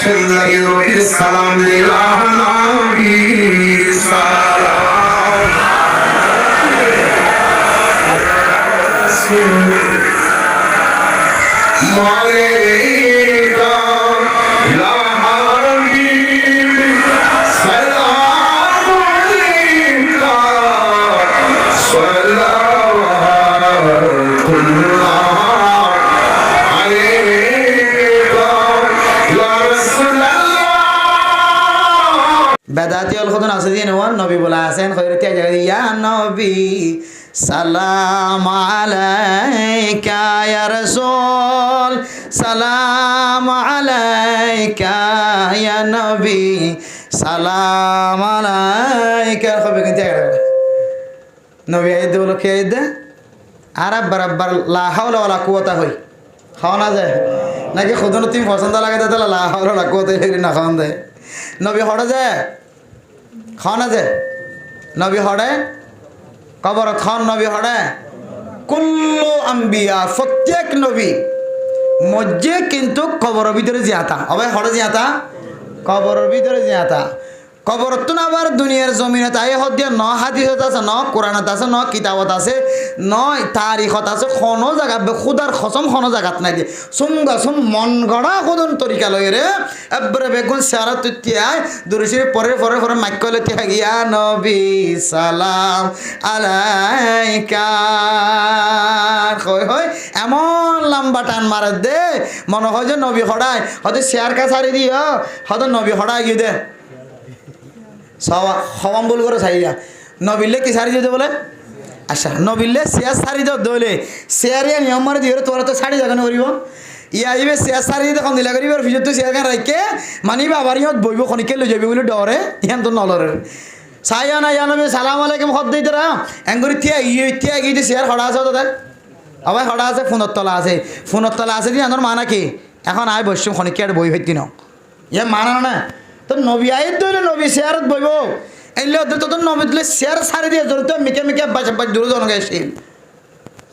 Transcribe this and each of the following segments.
জিন্দগি সালাম দিলাম নবী সালাম মালিকা লা হারবি সালাম আলাইকা সাল্লাল্লাহু বেদাতি অল কত আছে দিয়ে নেওয়ার নবী বলা আছেন খৈরতি জায়গা ইয়া নবী সালাম আলাইকা ইয়া রাসূল সালাম আলাইকা ইয়া নবী সালাম আলাইকা কবে কিন্তু নবী আইদ বলো কে আইদ আরব বরাবর লা হাওলা ওয়ালা কুওয়াতা হই খাওয়া না যায় নাকি খুদন তুমি পছন্দ লাগে তাহলে লা হাওলা ওয়ালা কুওয়াতা হই না খাওয়া যায় নবী হড়ে যায় খাওয়া না যায় নবী হড়ে কবর খান নবী হড়ে কুল্লু আম্বিয়া প্রত্যেক নবী মজ্জে কিন্তু কবরের ভিতরে জিয়াতা হবে হড়ে জিয়াতা কবরের ভিতরে জিয়াতা কবর তো না আবার দুনিয়ার জমিনে তাই হদিয়া ন হাদিসত আছে ন কোরআনত আছে ন কিতাবত আছে ন তারিখত আছে কোনো জায়গা খুদার খসম কোনো জায়গাত নাই দিয়ে সুন্দর সুম মন গড়া খুদন তরিকা লই রে এবারে বেগুন সারা তুতিয়ায় দুরুশির পরে পরে পরে মাইকলে তিয়া গিয়া নবী সালাম আলাইকা কই হয় এমন লম্বা টান মারে দে মনে হয় যে নবী হড়ায় হয়তো শেয়ার কা সারি দিও হয়তো নবী হড়ায় গিয়ে দে সওয়া হওয়াম বল করে সারিয়া নবিলে কি সারি দিতে বলে আচ্ছা নবিলে শেয়ার সারি দাও দলে শেয়ারিয়া নিয়ম মারে দিয়ে তোরা তো শাড়ি জাগানো করিব ইয়া আইবে শেয়ার সারি দিতে কোন দিলা করিব ফিজত তো শেয়ার গান রাইকে মানিবা আবার ইহত বইব খনিকে লই যাবে বলে ডরে ইহান তো নলরে সাইয়া না জানবে সালাম আলাইকুম খদ দিতে রা এঙ্গরি থিয়া গিয়ে শেয়ার হড়া আছে দাদা আবার হড়া আছে ফোনের তলা আছে দি আন্দর মানা কি এখন আয় বসছুম খনিকে আর বই হইতি না ইয়া মানা না তো নবী আইত দইলে নবী শেয়ারত বইব এলে ওদের তো নবী দিলে শেয়ার সারি দিয়ে জোর তো মিকে বাজ দূর জন গেছিল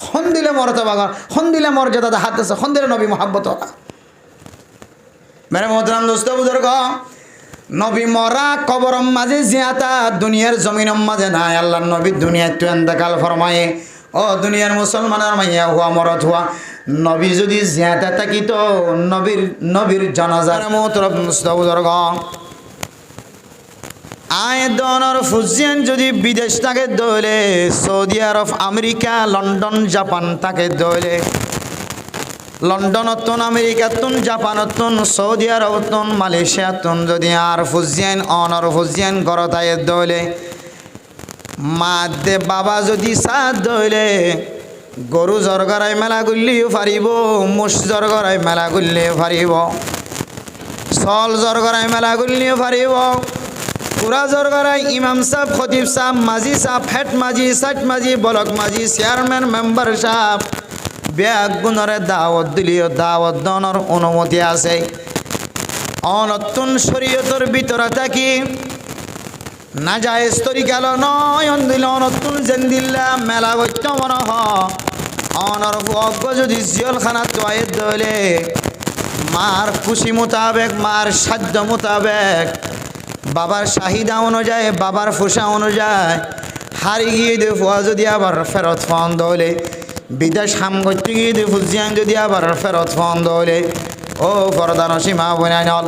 খন দিলে মরতা বাগান খন দিলে মর্যাদা হাত আছে খন দিলে নবী মোহাব্বত ওরা মেরে মোহতরাম দোস্ত বুজুর্গ নবী মরা কবর মাঝে জিয়াতা দুনিয়ার জমিন মাঝে নাই আল্লাহর নবী দুনিয়ায় তো এন্তেকাল ফরমায়ে ও দুনিয়ার মুসলমানের মাইয়া হুয়া মরত হুয়া নবী যদি জিয়াতা থাকিত নবীর জানাজার মোহতরাম দোস্ত বুজুর্গ আয়দনর ফুজিয়ান যদি বিদেশ থাকে দইলে সৌদি আরব আমেরিকা লন্ডন জাপান থাকে দইলে লন্ডনতন আমেরিকাতন জাপানতন সৌদি আরবতন মালয়েশিয়াতন যদি আর ফুজিয়ান অনর ফুজিয়ান গরতায় দইলে মা দে বাবা যদি সাথ দইলে গরু জরগরাই মেলা গুলিও পারিব মুষ জরগরাই মেলা গুলিও পারিব সল জরগরাই মেলা গুলিও পারিব পুরা জরগরাই ইমাম সাহেব খতিব সাহেব মাঝি সাহেব হেড মাঝি সাইট মাঝি ব্লক মাঝি চেয়ারম্যান মেম্বার সাহেব ব্যাগ গুণরে দাওয়াত দিলিও দাওয়াত দনের অনুমতি আছে অনতুন শরীয়তর ভিতরে থাকি না যায় তরিকাল নয় দিল অনতুন জেন্দিল্লা মেলা গত্য মনে অনর অজ্ঞ যদি জিয়লখানা তোয়াইত দলে মার খুশি মোতাবেক মার সাধ্য মোতাবেক বাবার চাহিদা অনুযায়ী বাবার ফুসা অনুযায়ী হারি গিয়ে দিয়ে ফুয়া যদি আবার ফেরত ফোন দলে বিদেশ হাম করতে গিয়ে দিয়ে ফুজিয়ান যদি আবার ফেরত ফোন দলে ও পরদান সীমা বনাই নল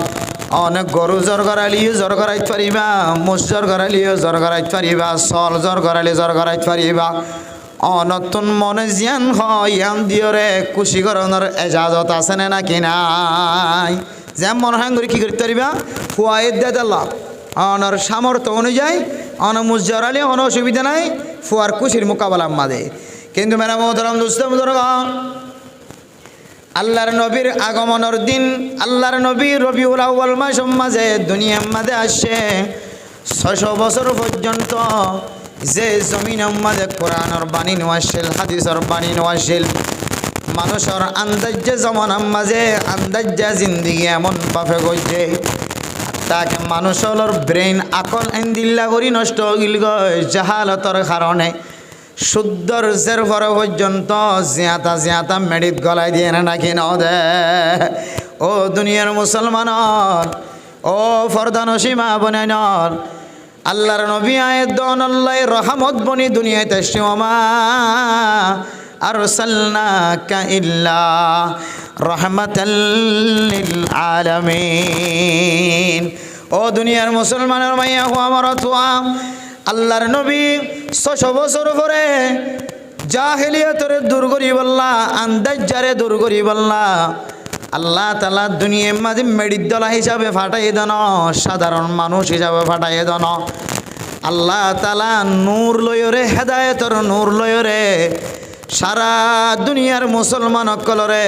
অনেক গরু জ্বর গড়ালিও জ্বর গড়াইতে পারিবা মুস জ্বর গড়ালিও জ্বর গড়াইতে পারিবা সল জ্বর গড়ালি জ্বর গড়াইতে পারিবা অনতুন মনে জিয়ান হয় ইয়ান দিয়রে খুশি করণের এজাজত আছে না নাকি নাই যেমন মনে হয় কি করতে পারিবা ফুয়াই দে দিলাম অনর সামর্থ্য অনুযায়ী অন মুস জ্বরালি অন অসুবিধা নাই ফুয়ার খুশির মোকাবেলা মাঝে কিন্তু মেরা মোহতরম দোস্ত বুজুর্গ আল্লাহর নবীর আগমনের দিন আল্লাহর নবী রবিউল আউয়াল মাস মাঝে দুনিয়ার মাঝে আসে 600 বছর পর্যন্ত যে জমিনের মাঝে কোরআনের বাণী নওয়াশিল হাদিসের বাণী নওয়াশিল মানুষের আন্দাজ্য জমানার মাঝে আন্দাজ্য জিন্দিগি এমন পাফে গইছে তাকে মানুষের ব্রেন আকল এন্দিল্লা করি নষ্ট হইল গয় জাহালতর কারণে শুদ্ধর জের পরে পর্যন্ত জিয়াতা মেডিত গলায় দিয়ে না নাকি ন দে ও দুনিয়ার মুসলমানর, ও ফরদানসী মা বোনেনর, আল্লাহর নবী আয়াত দন আল্লাহ রহমত বনি দুনিয়াতে আসছে। ওমা আরসালনাকা ইল্লা রাহমাতাল লিল আলামিন। ও দুনিয়ার মুসলমানের মাইয়া হো আমার তোয়া, আল্লাহর নবী 600 বছর পরে জাহেলিয়াতের দূর করি বললা, আন্দাজ্জারে দূর করি বললা, আল্লাহ তাআলা দুনিয়ার মাঝে মেডিদ্দলা হিসাবে ফাটাই দেন, সাধারণ মানুষ হিসাবে ফাটাই দেন। আল্লাহ তাআলা নূর লয়রে, হেদায়েতর নূর লয়রে সারা দুনিয়ার মুসলমান অকলরে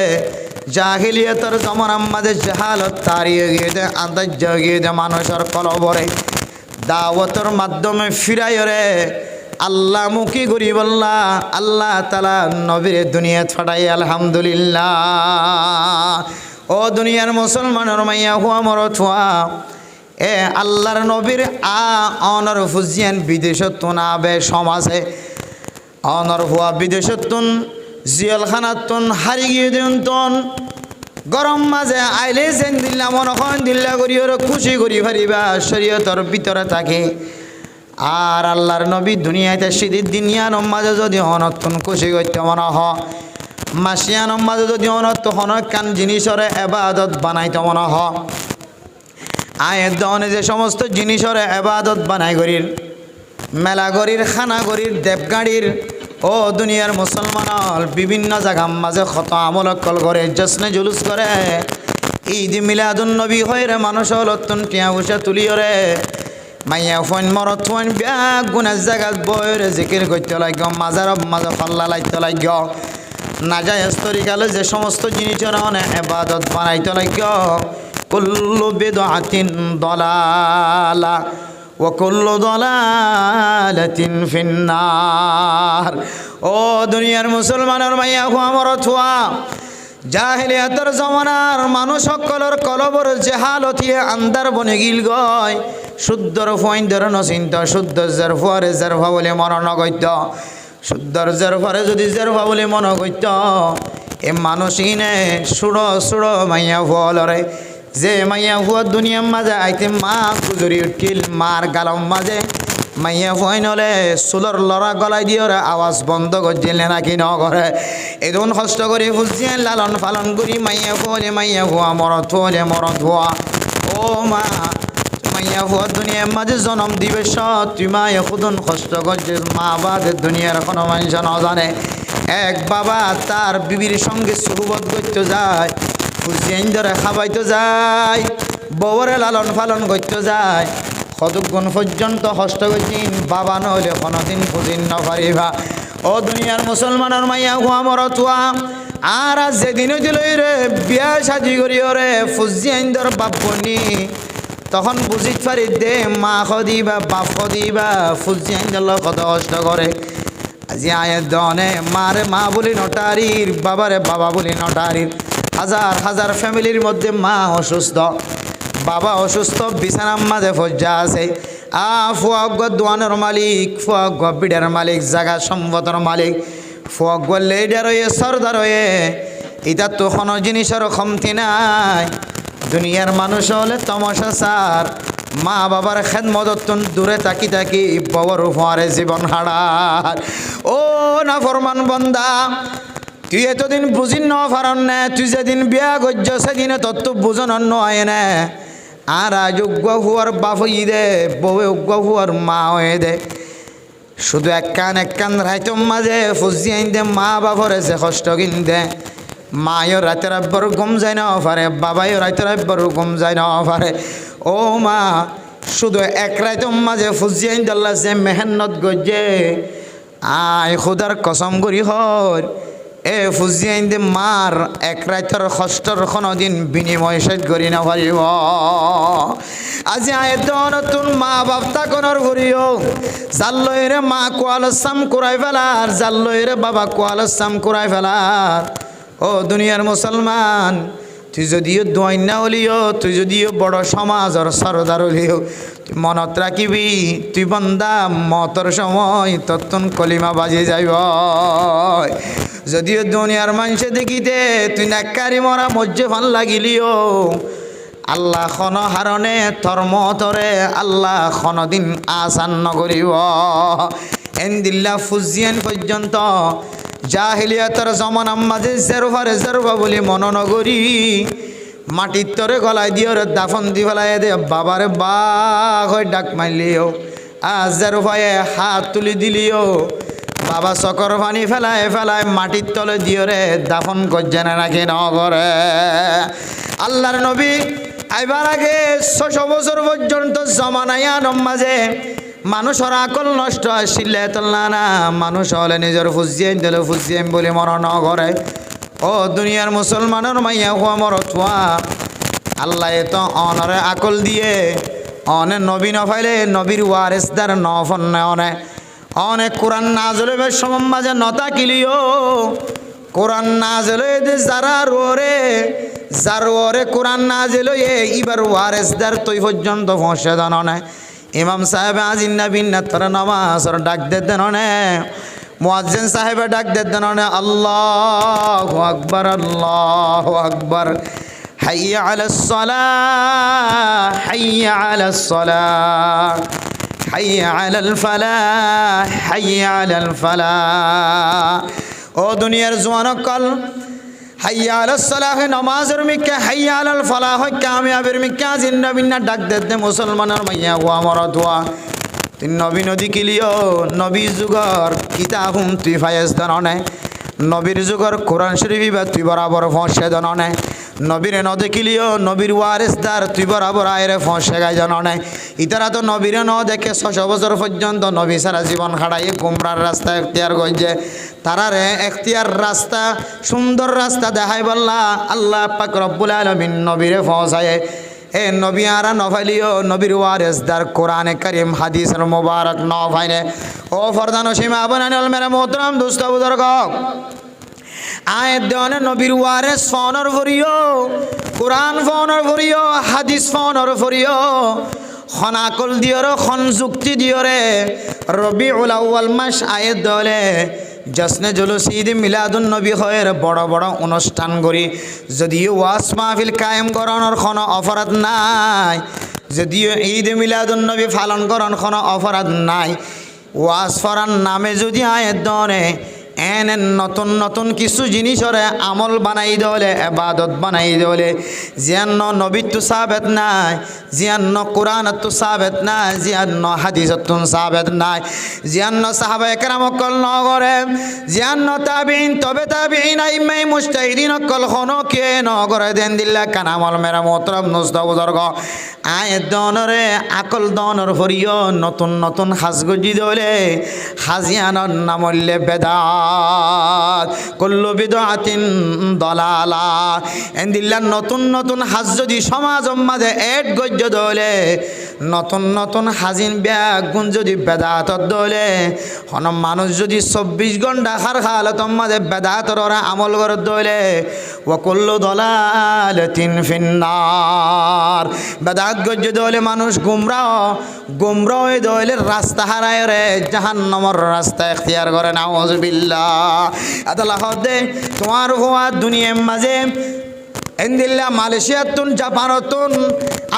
জাহিলিয়াতের জমানার মাঝে জাহালত তাড়িয়ে গিয়ে দে, আন্দাজ্জ গিয়ে দে মানুষের কলবরে দাওয়াতের মাধ্যমে ফিরাইরে আল্লাহ মুখী করি বললা, আল্লাহ তাআলা নবীর দুনিয়াত ফাটাই। আলহামদুলিল্লাহ। ও দুনিয়ার মুসলমানের মাইয়া হুয়া মরত হুয়া, এ আল্লাহর নবীর অনর ফুজিয়ান বিদেশত আবে সমাজে অনর হুয়া বিদেশতুন জিয়ালখানাতুন হারি গিয়ে দিন গরম মাঝে আইলে যেন দিল্লা মন দিল্লা করি ওর খুশি করি পারিবা শরীয়তর ভিতরে থাকে। আর আল্লাহর নবী দুনিয়াতে সিদির দিনিয়ার মাঝে যদি অনতুন খুশি করতে মনে হ, মাসিয়ান মাঝে যদি অনত হনকান জিনিসরে এবাদত বানাইতে মনে হ, আয়ের দনে যে সমস্ত জিনিসরে এবাদত বানাই করির, মেলা গরির, খানা গরির, দেবগাড়ির, ও দুনিয়ার মুসলমান বিভিন্ন জায়গার মাঝে কত আমল কল করে, জশ্নে জুলুস করে, ঈদ মিলাদুন নবী হয় রে, মানুষ লতুন টিয়া উষা তুলিও রে, মাইয়া ফোন মরত ফোন ব্যাগ গুণের জায়গা বই রে জিকির করতে লাগ, মাজার মাঝে পাল্লা লাগতে লাগ, না যায় স্তরিকালে যে সমস্ত জিনিসের অনেক এবাদত বানাইতে লাগ, কুল্লু বিদআতিন দালালা ওয়াকুল্লু দালালাতিন ফিন্নার। ও দুনিয়ার মুসলমানের মাইয়া হুয়া মরত হুয়া, জাহিলিয়াতের জমানার মানুষ সকলের কলবর জেহালতিয়ে আন্দার বনে গিল গয়, শুদ্ধর ফইন্দর নচিন্ত, শুদ্ধ জেরফারে জেরফা বলে মরণ গত্য, শুদ্ধর জেরফারে যদি জেরফা বলে মন গত্য, এ মানুষই নে সুড়ো সুড়ো মাইয়া হুয়ালরে, যে মাইয়া হুয়া দুনিয়ার মাঝে আইতে মা গুজরি উঠিল, মার গালম মাঝে মাইয়া হুয়াই নলে চুলর লড়া গলাই দিয়ে আওয়াজ বন্ধ করছিলে নাকি ন করে, এদন কষ্ট করে বুঝিয়ে লালন পালন করি মাইয়া হুয়ালে মাইয়া হুয়া মরত হলে মরত হুয়া। ও মা মাইয়া হুয়া দুনিয়ার মাঝে জন্ম দিবে সৎ, তুই মা এখন কষ্ট করছে, মা বাদের দুনিয়ার কোনো মানুষ ন জানে। এক বাবা তার বিবির সঙ্গে সুহবত করতে যায়, ফুজিয়াইন ধরে খাবাইতে যায়, বউরে লালন পালন করতে যায়, কতক্ষণ পর্যন্ত কষ্ট করছিন, বাবা নহলে কোনোদিন ফুজিন নপারিবা। ও দুনিয়ার মুসলমানের মাইয়া হুয়া মরত হুয়া, আর যেদিন দিল রে বিয়া সাজি করি ওরে ফুজিয়াইন ধর বাপ বনি, তখন বুঝিত পারি দে মা দিবা বাপ দিবা ফুজিয়াইন ধরল কত কষ্ট করে। আজি আয়ের দনে মারে মা বলি নটারির, বাবারে বাবা বলি নটারির, হাজার হাজার ফ্যামিলির মধ্যে মা অসুস্থ, বাবা অসুস্থ, বিছানার মাঝে ফজ্জা আছে, ফুয়াগ দোয়ানের মালিক, ফুয়াগ বিডার মালিক, জাগা সম্পদের মালিক, ফুয়াগ লেডার হয়ে সর্দার হয়ে, এটা তো কোনো জিনিসের কমতি নাই। দুনিয়ার মানুষ হলে তমসা সার, মা বাবার খেদমতন দূরে তাকি তাকি ববর ফুয়ারে জীবন হারার। ও না ফরমান বন্দা, তুই এতদিন বুঝিন ন পারন না, তুই যেদিন বিয়া গজ্য সেদিনে তত্ত্ব বুঝন নয় না, আর আজ উগ্র হুয়ার বাপ হই দে, বউ উগ্র হুয়ার মা হয়ে দে, শুধু এক কান রাইত মাঝে ফুজি আইন দে, মা বাপরে যে কষ্ট কিন দে, মায়ও রাতের আব্বর ঘুম যায় না পারে, বাবাইও রাতের আব্বর ঘুম যায় না পারে। ও মা শুধু এক রাইত মাঝে ফুজি আইন দাল্লা যে মেহনত গজ্জে, আয় খুদার কসম করি হর এ ফুজিয়াইন দে মার এক রাইতর কষ্টর কোনোদিন বিনিময় শেষ করি না পারিব। আজি আয়ত নতুন মা বাপ তাকনর করিও, জাল্লইরে মা কোয়ালসাম কুরাই ফেলার, জাল্লইরে বাবা কোয়ালসাম কুরাই ফেলার। ও দুনিয়ার মুসলমান, তুই যদিও দোয়াইনা হলিও, তুই যদিও বড় সমাজর সরদার হলিও, তুই মনত রাখিবি তুই বান্দা মতর সময় তত্তন কলিমা বাজে যাইব। যদিও দুনিয়ার মানুষে দেখিতে তুই নাক্কারি মরা মজ্জে ভাল লাগিলিও, আল্লাহ খন হারণে ধর্ম তরে আল্লাহ খনদিন আসান নগরিব। এন্দিল্লা ফুজিয়ান পর্যন্ত জাহিলিয়াতর জমানার মাঝে জেরোফা বলি মন নগরী মাটির তরে গলায় দিয়ে দাফন দি ফেলাই দে বাবারে বা হয় ডাক মারলিও, আজ জেরোফায়ে হাত তুলি দিলিও বাবা চকর পানি ফেলায় মাটির তলে দিয়ে রে দাফন করছে না নাকি নগরে। আল্লাহর নবী আইবার আগে 600 বছর পর্যন্ত জমানায়ার মাঝে মানুষের আকল নষ্ট আসছিল না, মানুষ হলে নিজের ফুজিয়াম বলে মরণ করে। ও দুনিয়ার মুসলমানের মাইয়া হুয়া মরতুয়া আল্লাহ তো অনরে আকল দিয়ে অনে নবী নফাইলে নবীর ওয়ারেসদার নফন অনে অনেক কোরআন নাজলে বেশ সমম মাঝে নতা কিলিও কোরআন নাজলে যারা যার ওরে কোরআন নাজেলো এবার ওয়ারেসদার তৈ পর্যন্ত ফসে জানে। ইমাম সাহেব আজিন্না বিন্না তারা নামাজর ডাক দেন মুয়াজ্জিন সাহেবে ডাক দেন আল্লাহু আকবার আল্লাহু আকবার, হাইয়া আলাস সালাহ হাইয়া আলাস সালাহ হাইয়া আলাল ফালাহ হাইয়া আলাল ফালাহ। ও দুনিয়ার জওয়ানকল হাইয়া আলাস সালাহ নামাজের মিকে হাইয়া আলাল ফালাহ কামিয়াবের মিকে জিন্না বিন্না ডাক দে মুসলমানের মাইয়া হুয়া মরদ হুয়া তুই নবী নদী কিলিও নবী যুগর কিতাহুম তুই ফায়েজ দননে নবীর যুগর কোরআন শরীফ বা তুই বরাবর ফসে দননে নবীরে ন দেখিলিও নবীর ওয়ারেসদার তুই বরাবর আয়রে ফসে গাই জাননে। ইতারা তো নবীরে ন দেখে 600 বছর পর্যন্ত নবী সারা জীবন খাড়াইয়ে গুমরার রাস্তা এখতিয়ার গঞ্জে তারারে এখতিয়ার রাস্তা সুন্দর রাস্তা দেখাই বললা আল্লাহ পাক রব্বুল আলামিন নবীরে ফসায়ে এ নবী আরা নফাইলিও নবীর ওয়ারেসদার কোরআনে কারিম হাদিসের মুবারক নফাইনে। ও ফরদান সীমা বানানিল মেরে মোহতরম দোস্ত বুজুর্গ আয়াত দেওয়ানে নবীর ওয়ারেস ফোনর ভরিও কোরআন ফোনর ভরিও হাদিস ফোনর ভরিও খনাকল দিয়রে খন যুক্তি দিয়রে রবিউল আউয়াল মাস আয়াত দলে জশ্নে জুলুস ঈদ মিলাদুন নবী হয়ের বড় বড় অনুষ্ঠান করি যদিও ওয়াজ মাহফিল কায়েম করানোর কোনো অপরাধ নাই, যদিও ঈদ মিলাদুন নবী পালন করার কোনো অপরাধ নাই, ওয়াজ ফরান নামে যদি আয়াত দনে এনে নতুন নতুন কিছু জিনিসরে আমল বানাই দলে এবাদত বানাই দলে জিয়ান্ন নবী তো সাবেত নাই, জিয়ান্ন কোরআন তো সাবেত নাই, জিয়ান্ন হাদিসত তো সাবেত নাই, জিয়ান্ন সাহাবা একরাম কল নগরে জিয়ান্ন তাবিঈন তবে তাবিঈন আইমাই মুজতাহিদিন কল খনো কে নগরে দেন দিল্লা কানামল মেরা মোহতরম নুস্ত বুজুর্গ আয়াত দনরে আকল দনর ভরিও নতুন নতুন হাজগজি দলে হাজিয়ানর নামলে বেদাত কুল্লু বিদআতিন দালালা এন্দিল্লা নতুন নতুন হাজ যদি সমাজ মাঝে এড গজ্য দলে নতুন নতুন হাজিন ব্যাগুন যদি বেদাত দলে হন মানুষ যদি 24 ঘন্টা হার হালত মাঝে বেদাতর আমল করে দলে ওয়া কুল্লু দালালাতিন ফিন্নার বেদাত গজ্য দলে মানুষ গুমরাহ দলে রাস্তা হারায় রে জাহান্নামের রাস্তা ইখতিয়ার করে নাউযুবিল্লাহ। আল্লাহ দে তোমার হওয়া দুনিয়ার মাঝে এন্দিল্লা মালয়েশিয়াতুন জাপানতুন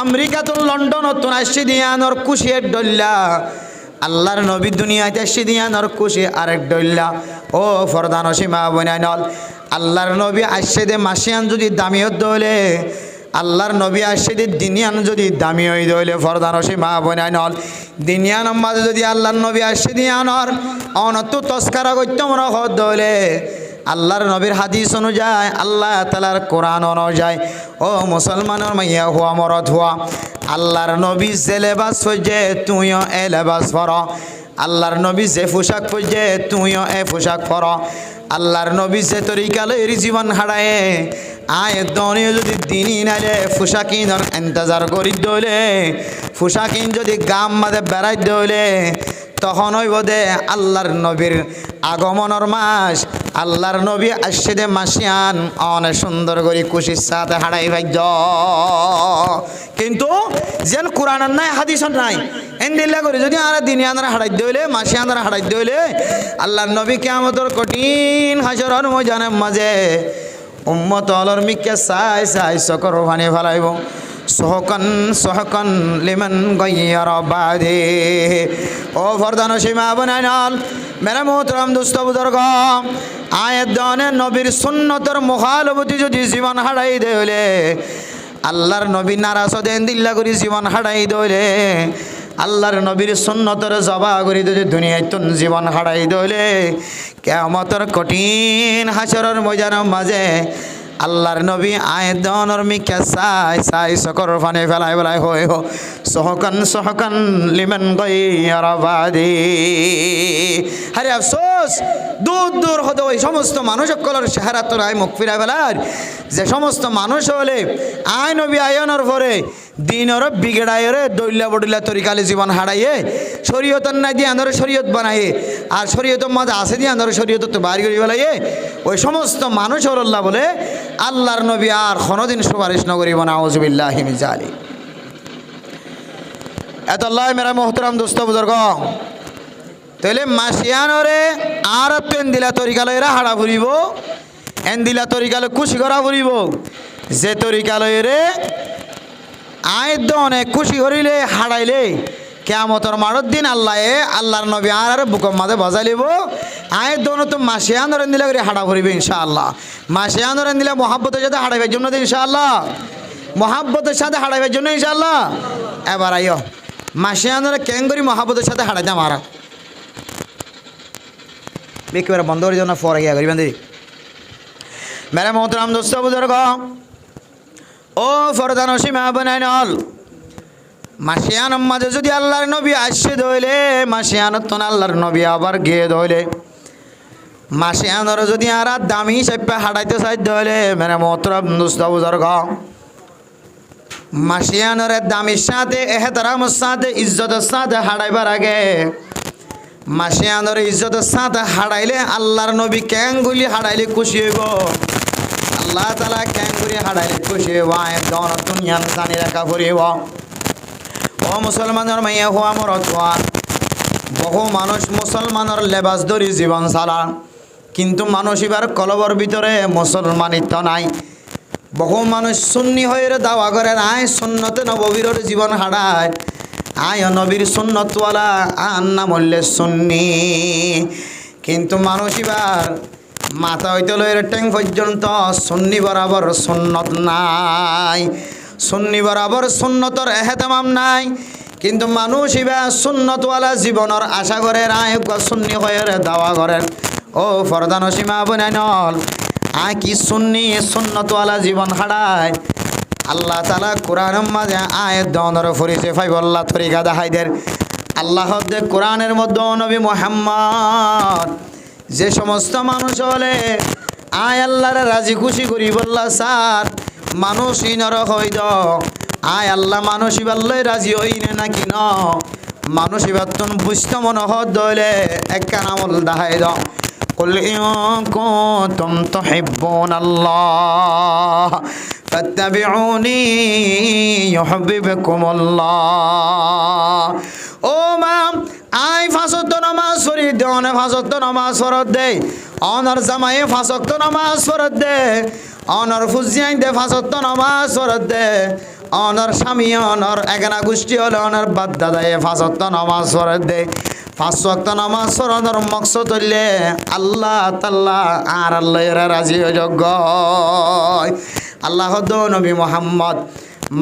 আমেরিকাতুন লন্ডনতুন আসি দিয়ানোর কুশিয়ের ডল্লা আল্লাহর নবী দুনিয়াতে আসি দিয়ানোর কুশি আরেক ডল্লা। ও ফরদান সীমা বনাইনল আল্লাহর নবী আসে দে মাসিয়ান যদি দামিয়ত দলে আল্লাহর নবী আসে দে দিনিয়ান যদি দামি হয়ে দলে ফরদান সীমা বনাইনল দিনিয়ান মাঝে যদি আল্লাহর নবী আসে দিয়ানোর অনত তস্কারা করতাম রহ দলে আল্লাহর নবীর হাদিস অনুযায়ী আল্লাহ তাআলার কোরআন অনুযায়ী ও মুসলমানের মাইয়া হুয়া মরদ হুয়া আল্লাহর নবী যে লেবাস হইছে তুইও এ লেবাস পর, আল্লাহর নবী যে পোশাক পরছে তুইও এ পোশাক পর, আল্লাহর নবী যে তরিকা লইরি জীবন হারায় আয় দনীয় যদি দিনই নাইলে পোশাকিনর ইন্তজার করি দলে পোশাকিন যদি গাম মাঝে বেড়াই দলে তখন হইব দে আল্লাহর নবীর আগমনের মাস আল্লাহর নবী আসছে দে মাসিয়ান অনেক সুন্দর করে খুশির সাথে হাড়াই ভাগ্য কিন্তু যেন কোরআন নাই হাদিস নাই এন্দিল্লা করে যদি আর দিনে আনারা হাড়াই দইলে মাসি আনারা হাড়াই দইলে আল্লাহর নবী কিয়ামতের কঠিন হাসরের ময়দানের মাঝে উম্মত অলর মিকে সাই সাই সকর ভানে ফেলাইব সোহকন সোহকন লিমন গায়্যার বাদে ও ফরদান সীমা বনাইনাল মেরা মোহতরম দোস্ত বুজুর্গ আয়াত দনে নবীর সুন্নতের মুখালবতি যদি জীবন হারাই দেলে আল্লাহর নবী নারাজ দেন দিল্লা করি জীবন হারাই দইলে আল্লাহর নবীর সুন্নতের জবা করি যদি দুনিয়ায় তুন জীবন হারাই দইলে কিয়ামতের কঠিন হাসরের ময়দানের মাঝে আল্লাহর নবী আয়দনর মিকে সাই সাই সকর ফানে ফেলাই ফেলাই হয়ে হো সহকান সহকান লিমান গায়্যার বাদে হারে আফসোস দূর দূর হতে ওই সমস্ত মানুষ সকলের চেহারা তো রায় মুখ ফিরাই ফেলার যে সমস্ত মানুষ হলে আয় নবী আয়নের পরে দিনর বিগড়াইরে দৈল্লা বডিলা তরিকালে জীবন হারাইয়ে শরীয়তর নাই দিয়ে আন্দর শরীয়ত বানাইয়ে আর শরীয়তের মাঝে আছে দিয়ে আন্দর শরীয়ত তো বাইর করে ফেলাইয়ে ওই সমস্ত মানুষ হল্লা বলে আল্লাহর নবী আর কোনোদিন সুপারিশ নগরী নাউযুবিল্লাহি মিন যালিক এত আল্লাহ মেরা মোহতরম দোস্ত বুজুর্গ তাহলে মাসিয়ানরে আর পেন্দিলা তরিকালয়রা হাড়া ফুরিব এন্দিলা তরিকালয় খুশি করা ফুরিব যে তরিকালয়রে আয়দ অনেক খুশি করিলে হাড়াইলে কিয়ামতের মাঠের দিন আল্লাহর নবী আর বুকের মাঝে বজাইলিব আয়ের দোনো তো মাসিয়ানরে দিলে করে হাড়া ফুরিবে ইনশাআল্লাহ মাসিয়ানরে দিলে মহাব্বতের সাথে হাড়াইবার জন্য ইনশাআল্লাহ মহাব্বতের সাথে হাড়াইবার জন্য ইনশাআল্লাহ এবার আইও মাসিয়ানরে কেন করি মহাব্বতের সাথে হাড়াইতে মারা একেবারে বন্ধ করে জন্য পরে গিয়া করিবেন দিদি মেরে মোহতরাম দোস্ত বুজুর্গ ও ফরদান সীমা বনাইন হল মাসিয়ান মাঝে যদি আল্লাহর নবী আসছে ধইলে মাসিয়ানত তো আল্লাহর নবী আবার গিয়ে ধইলে মাসিয়ানর যদি আর দামি চাইপা হাড়াইতে চাই ধইলে মেরে মোহতরাম দোস্ত বুজুর্গ মাসিয়ানর দামির সাথে এহতারামের সাথে ইজ্জতের সাথে হাড়াইবার আগে মাসিয়ানর ইজ্জতের সাথে হাড়াইলে আল্লাহর নবী ক্যাঙ্গুলি হাড়াইলে খুশি হইব আল্লাহ তাআলা ক্যাঙ্গুলি হাড়াইলে খুশি হইব আয় দন দুনিয়ান জানি রাখা ফুরিব ও মুসলমানের মাইয়া হওয়া মরতওয়ান বহু মানুষ মুসলমানের লেবাস ধরি জীবন চালা কিন্তু মানুষ এবার কলবর ভিতরে মুসলমানিত্ব নাই বহু মানুষ সুন্নি হয়ে দাওয়া করে আয় সুন্নতে নববীর জীবন হারায় আয় নবীর সুন্নতওয়ালা আর না বললে সুন্নি কিন্তু মানুষ এবার মাথা হইতে লয়ের ট্যাং পর্যন্ত সুন্নি বরাবর সুন্নত নাই সুন্নি বরাবর সুন্নতর এহতেমাম নাই কিন্তু মানুষ এবার সুন্নতওয়ালা জীবনের আশা করে আয় সুন্নি হয়ে দাওয়া করেন ও ফরদান সীমা বনাইনল আয় কি সুন্নি সুন্নতওয়ালা জীবন হারায় আল্লাহ তাআলা কোরআনের মাঝে আয়াত দনর ফরিসে ফাইবল্লাহ তরিকা দেখাইদের আল্লাহ দে কোরআনের মধ্যে নবী মুহাম্মদ যে সমস্ত মানুষ হলে আয় আল্লাহরে রাজি খুশি করি বললা স্যার মানুষ ইনর হইদ আয় আল্লাহ মানুষ ইবাল্লাই রাজি হইনে নাকি ন মানুষ ইবার তুন বুঝতে মনে হদ দইলে একটা আমল দেখাই দাও قل إن كنتم تحبون الله فاتبعوني يحببكم الله ও মা আই ফাঁসত্ব নামাজ পড়ি দেওয়ানে ফাঁসত্ব নামাজ ফরত দে অনর জামাই ফাঁসত্ব নামাজ ফরত দে অনর ফুজিয়াই দে ফাঁসত্ব নামাজ ফরত দে অনর স্বামী অনর এগানা গোষ্ঠী হলে অনর বাদ দাদায় ফাঁসত্ব নামাজ ফরত দে 5 ওয়াক্ত নামাজ পড়ানোর মকসদ হইলে আল্লাহ তাআলা আর আল্লাহর রাজি যোগ্য আল্লাহ নবী মুহাম্মদ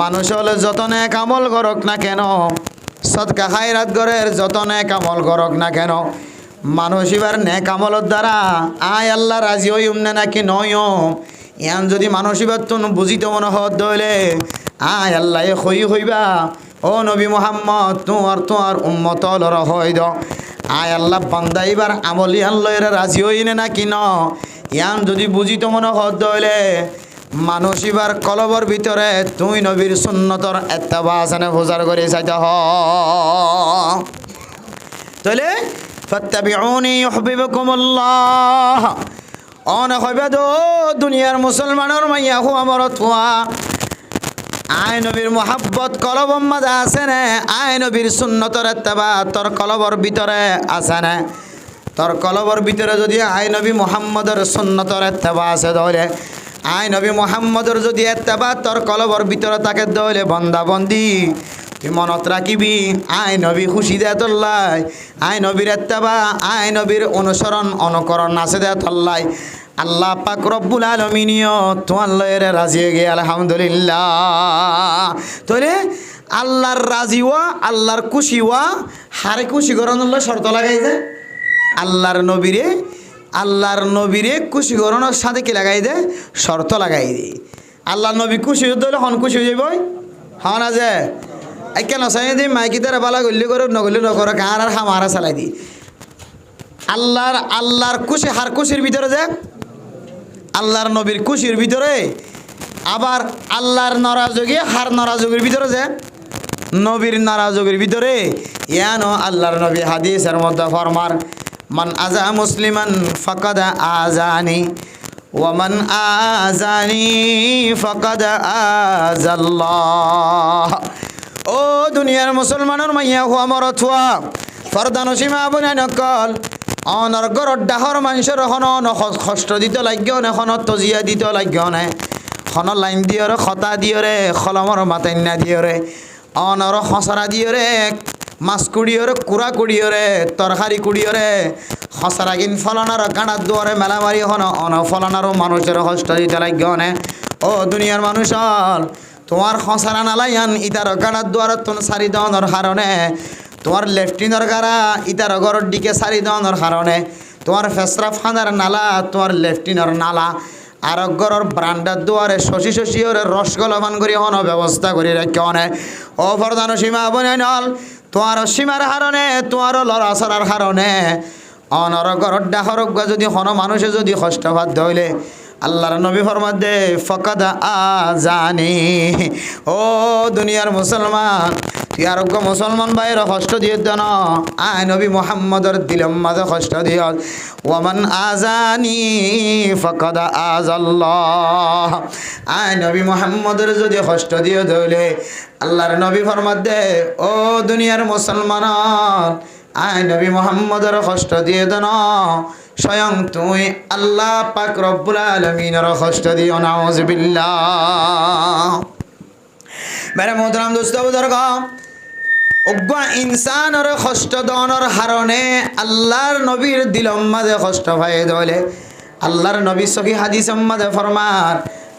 মানুষ হলে যত নেক আমল করক না কেন সদকা খায়রাত গরের যত নেক আমল করক না কেন মানুষ এবার নেক আমলের দ্বারা আয় আল্লাহ রাজি হইম না নাকি নয়ও ইয়ান যদি মানুষ এবার তো বুঝিতে মনে হদ হইলে আয় আল্লাহ হইবা ও নবী মুহাম্মদ তোমার উম্মত লর হইদ আয় আল্লাহ বান্দা এবার আমলি আল্লাহর রাজি হইনে নাকি ন ইয়ান যদি বুঝিত মনে হদ হইলে মানুষ এবার কলবর ভিতরে তুই নবীর সুন্নতর ইত্তেবা আসানে প্রচার করে চাইতে হ তাহলে ফাত্তাবিউনি ইউহিব্বুকুমুল্লাহ অন হইবে দো দুনিয়ার মুসলমানের মাইয়া হু আমার থুয়া আয় নবীর মোহাব্বত কলবম মাঝে আছে না আয় নবীর সুন্নতর ইত্তেবা তোর কলবর ভিতরে আছে না তোর কলবর ভিতরে যদি আয় নবী মুহাম্মদের সুন্নতর ইত্তেবা আছে দলে আয় নবী মুহাম্মদের যদি ইত্তেবা তোর কলবর ভিতরে থাকে দলে বন্দা বন্দি তুই মনত রাখিবি আয় নবী খুশি দে তোল্লাই আয় নবীর ইত্তেবা আয় নবীর অনুসরণ অনুকরণ আছে দে তোল্লাই আল্লাহ পাক রব্বুল আলামিনিও তোমার লয়েরে রাজি হয়ে গিয়ে আলহামদুলিল্লাহ তোরে আল্লাহর রাজি হওয়া আল্লাহর খুশি হওয়া হারে খুশি করানোর শর্ত লাগাই যায় আল্লাহর নবীরে খুশি করানোর সাথে কি লাগাই দে শর্ত লাগাই দে আল্লাহর নবী খুশি হতে হলে হন খুশি হয়ে যাবই হন আছে কেন চাই দি মাইকি তারা বালা গল্লি করো নগল্লি নকরো গাঁর আর হামারা চালাই দি আল্লাহর খুশি হার খুশির ভিতরে যে আল্লাহর নবীর খুশির ভিতরে আবার আল্লাহর নারাজগি হার নারাজগির ভিতরে যে নবীর নারাজগির ভিতরে ইয়ানো আল্লাহর নবী হাদিসের মধ্যে ফরমার মান আজা মুসলিমান ফাকাদ আজানি ওয়া মান আজানি ফাকাদ আজাল্লাহ ও দুনিয়ার মুসলমানের মাইয়া হুয়া মরথুয়া ফরদানো সীমা বনা নকল অনর গরর ডাহর মানুষের হন কষ্ট দিতে লাগবে না হন তজিয়া দিতে লাগবে না হন লাইন দিয়রে খতা দিয়রে খলমর মাতাইনা দিয়রে অনর খসরা দিয়রে মাছ কুড়িয়রে কুড়া কুড়িয়রে তরকারি কুড়িয়রে খসরা কিন ফলনার গাঁড়ার দুয়ারে মেলা মারি হন অন ফলনারও মানুষের কষ্ট দিতে লাগবে না ও দুনিয়ার মানুষ তোমার খসরা নালাইয়ান ইতার গাঁড়ার দুয়ারে তোন সারি দেওয়ানোর কারণে তোমার লেফটিনের গাড়া ইতার ঘরের দিকে সারি দেওয়ানোর কারণে তোমার ফেসরা ফাঁদার নালা তোমার লেফটিনের নালা আর ঘরের ব্রান্ডার দুয়ারে শশী শশী ওরে রসগোলমান করি হন ব্যবস্থা করি রেখে অনে ও প্রধান সীমা বনে নল তোমার সীমার হারণে তোমার লড়াচড়ার কারণে অনর ঘরের ডাহর যদি হন মানুষে যদি কষ্টবাদ হইলে আল্লাহর নবী ফরমাত দে ফাকাদ আজানি ও দুনিয়ার মুসলমান তুই আরোগ্য মুসলমান ভাইয়ের কষ্ট দিয়ে দেন আয় নবী মুহাম্মদের দিলম মাঝে কষ্ট দিয়ে ওয়ামান আজানি ফাকাদ আজাল্লাহ আয় নবী মুহাম্মদের যদি কষ্ট দিয়ে ধরলে আল্লাহর নবী ফরমাত দে ও দুনিয়ার মুসলমান আয় নবী মুহাম্মদের কষ্ট দিয়ে দেন স্বয়ং তুই আল্লাহ পাক রব্বুল আলামিনের কষ্ট দিও নাউযুবিল্লাহ মেরে মোহতারাম দোস্ত বুজুর্গ অজ্ঞা ইনসানের কষ্ট দনের হারণে আল্লাহর নবীর দিলম মাঝে কষ্ট ভাই দলে আল্লাহর নবী সহি হাদিস মাঝে ফরমার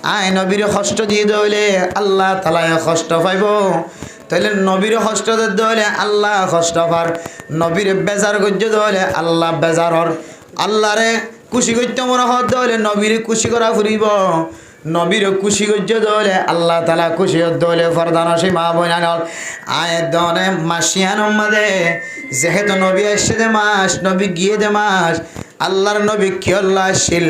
আয় নবীর কষ্ট দিয়ে দলে আল্লাহ তাআলা কষ্ট পাইব তাহলে নবীর কষ্ট দলে আল্লাহ কষ্ট পার নবীর বেজার গজ্য দলে আল্লাহ বেজারর আল্লাহরে খুশি করতে মনে হতে হলে নবীর খুশি করা ফুরিব নবীর খুশি করতে দলে আল্লাহ তালা খুশি হতে হলে ফরদান সীমা বইনাল আয়ের দনে মাসিয়ান মাদে যেহেতু নবী আসছে দে মাস নবী গিয়ে দে মাস আল্লাহর নবী কি আল্লাহশীল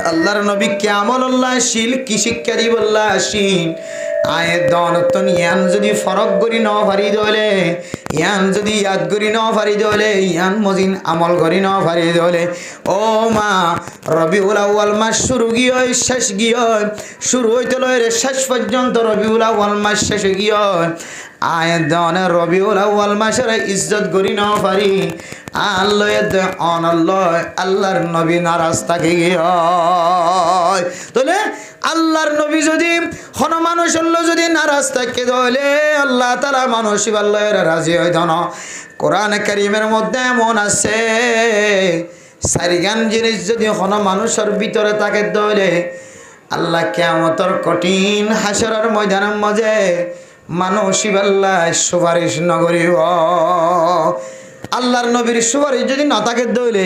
আল্লাহর নবী কেমন আল্লাহশীল কি শিক্ষা দিব আল্লাহশীল আয়ের দনতন ইয়ান যদি ফরক করি ন পারি দলে ইয়ান যদি ইয়াদ করি ন পারি দলে ইয়ান মজিন আমল করি ন পারি দলে ও মা রবিউল আউয়াল মাস শুরু গিয়ে শেষ গিয়ে শুরু হইতে লয় শেষ পর্যন্ত রবিউল আউয়াল মাস শেষ গিয়ে আয়ের দনে রবিউল আউয়াল মাসের ইজ্জত করি ন পারি আল্লাহর নবী নারাজ থাকে গিয়ে তাহলে আল্লাহর নবী যদি কোন মানুষ যদি নারাজ থাকে তাহলে আল্লাহ তাআলা মানুষ আল্লাহর রাজি হয় না কোরআন কারীমের মধ্যে এমন আছে সারিগান জিনিস যদি কোন মানুষের ভিতরে থাকে তাহলে আল্লাহ কিয়ামতের কঠিন হাসরের ময়দানের মাঝে মানুষ আল্লাহ সুপারিশ নগরিব আল্লাহর নবীর সুপারিশ যদি না থাকে তাহলে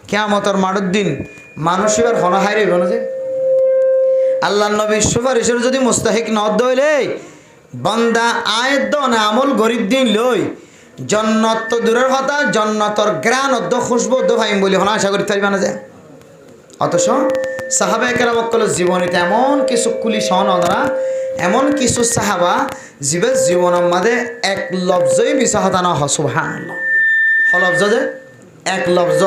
কিয়ামতের মাঠের দিন মানুষ এবার হন হারিব না যে আল্লাহর নবীর সুপারিশের যদি মুস্তাহিক ন দইলে বান্দা আয়ের দন আমল গরিব দিন লই জন্নত তো দূরের কথা জন্নতর গ্রান অদ্দ খুশবু অদ্দ ভাইম বলি হন আশা করি থাকবে না যে অথচ সাহাবা কেরাম জীবনীতে এমন কিছু কুলি সহন ওরা এমন কিছু সাহাবা জীবনের মাঝে এক লফজই মিশা হতা না সুবহানাল্লাহ লফজ যে এক লফজ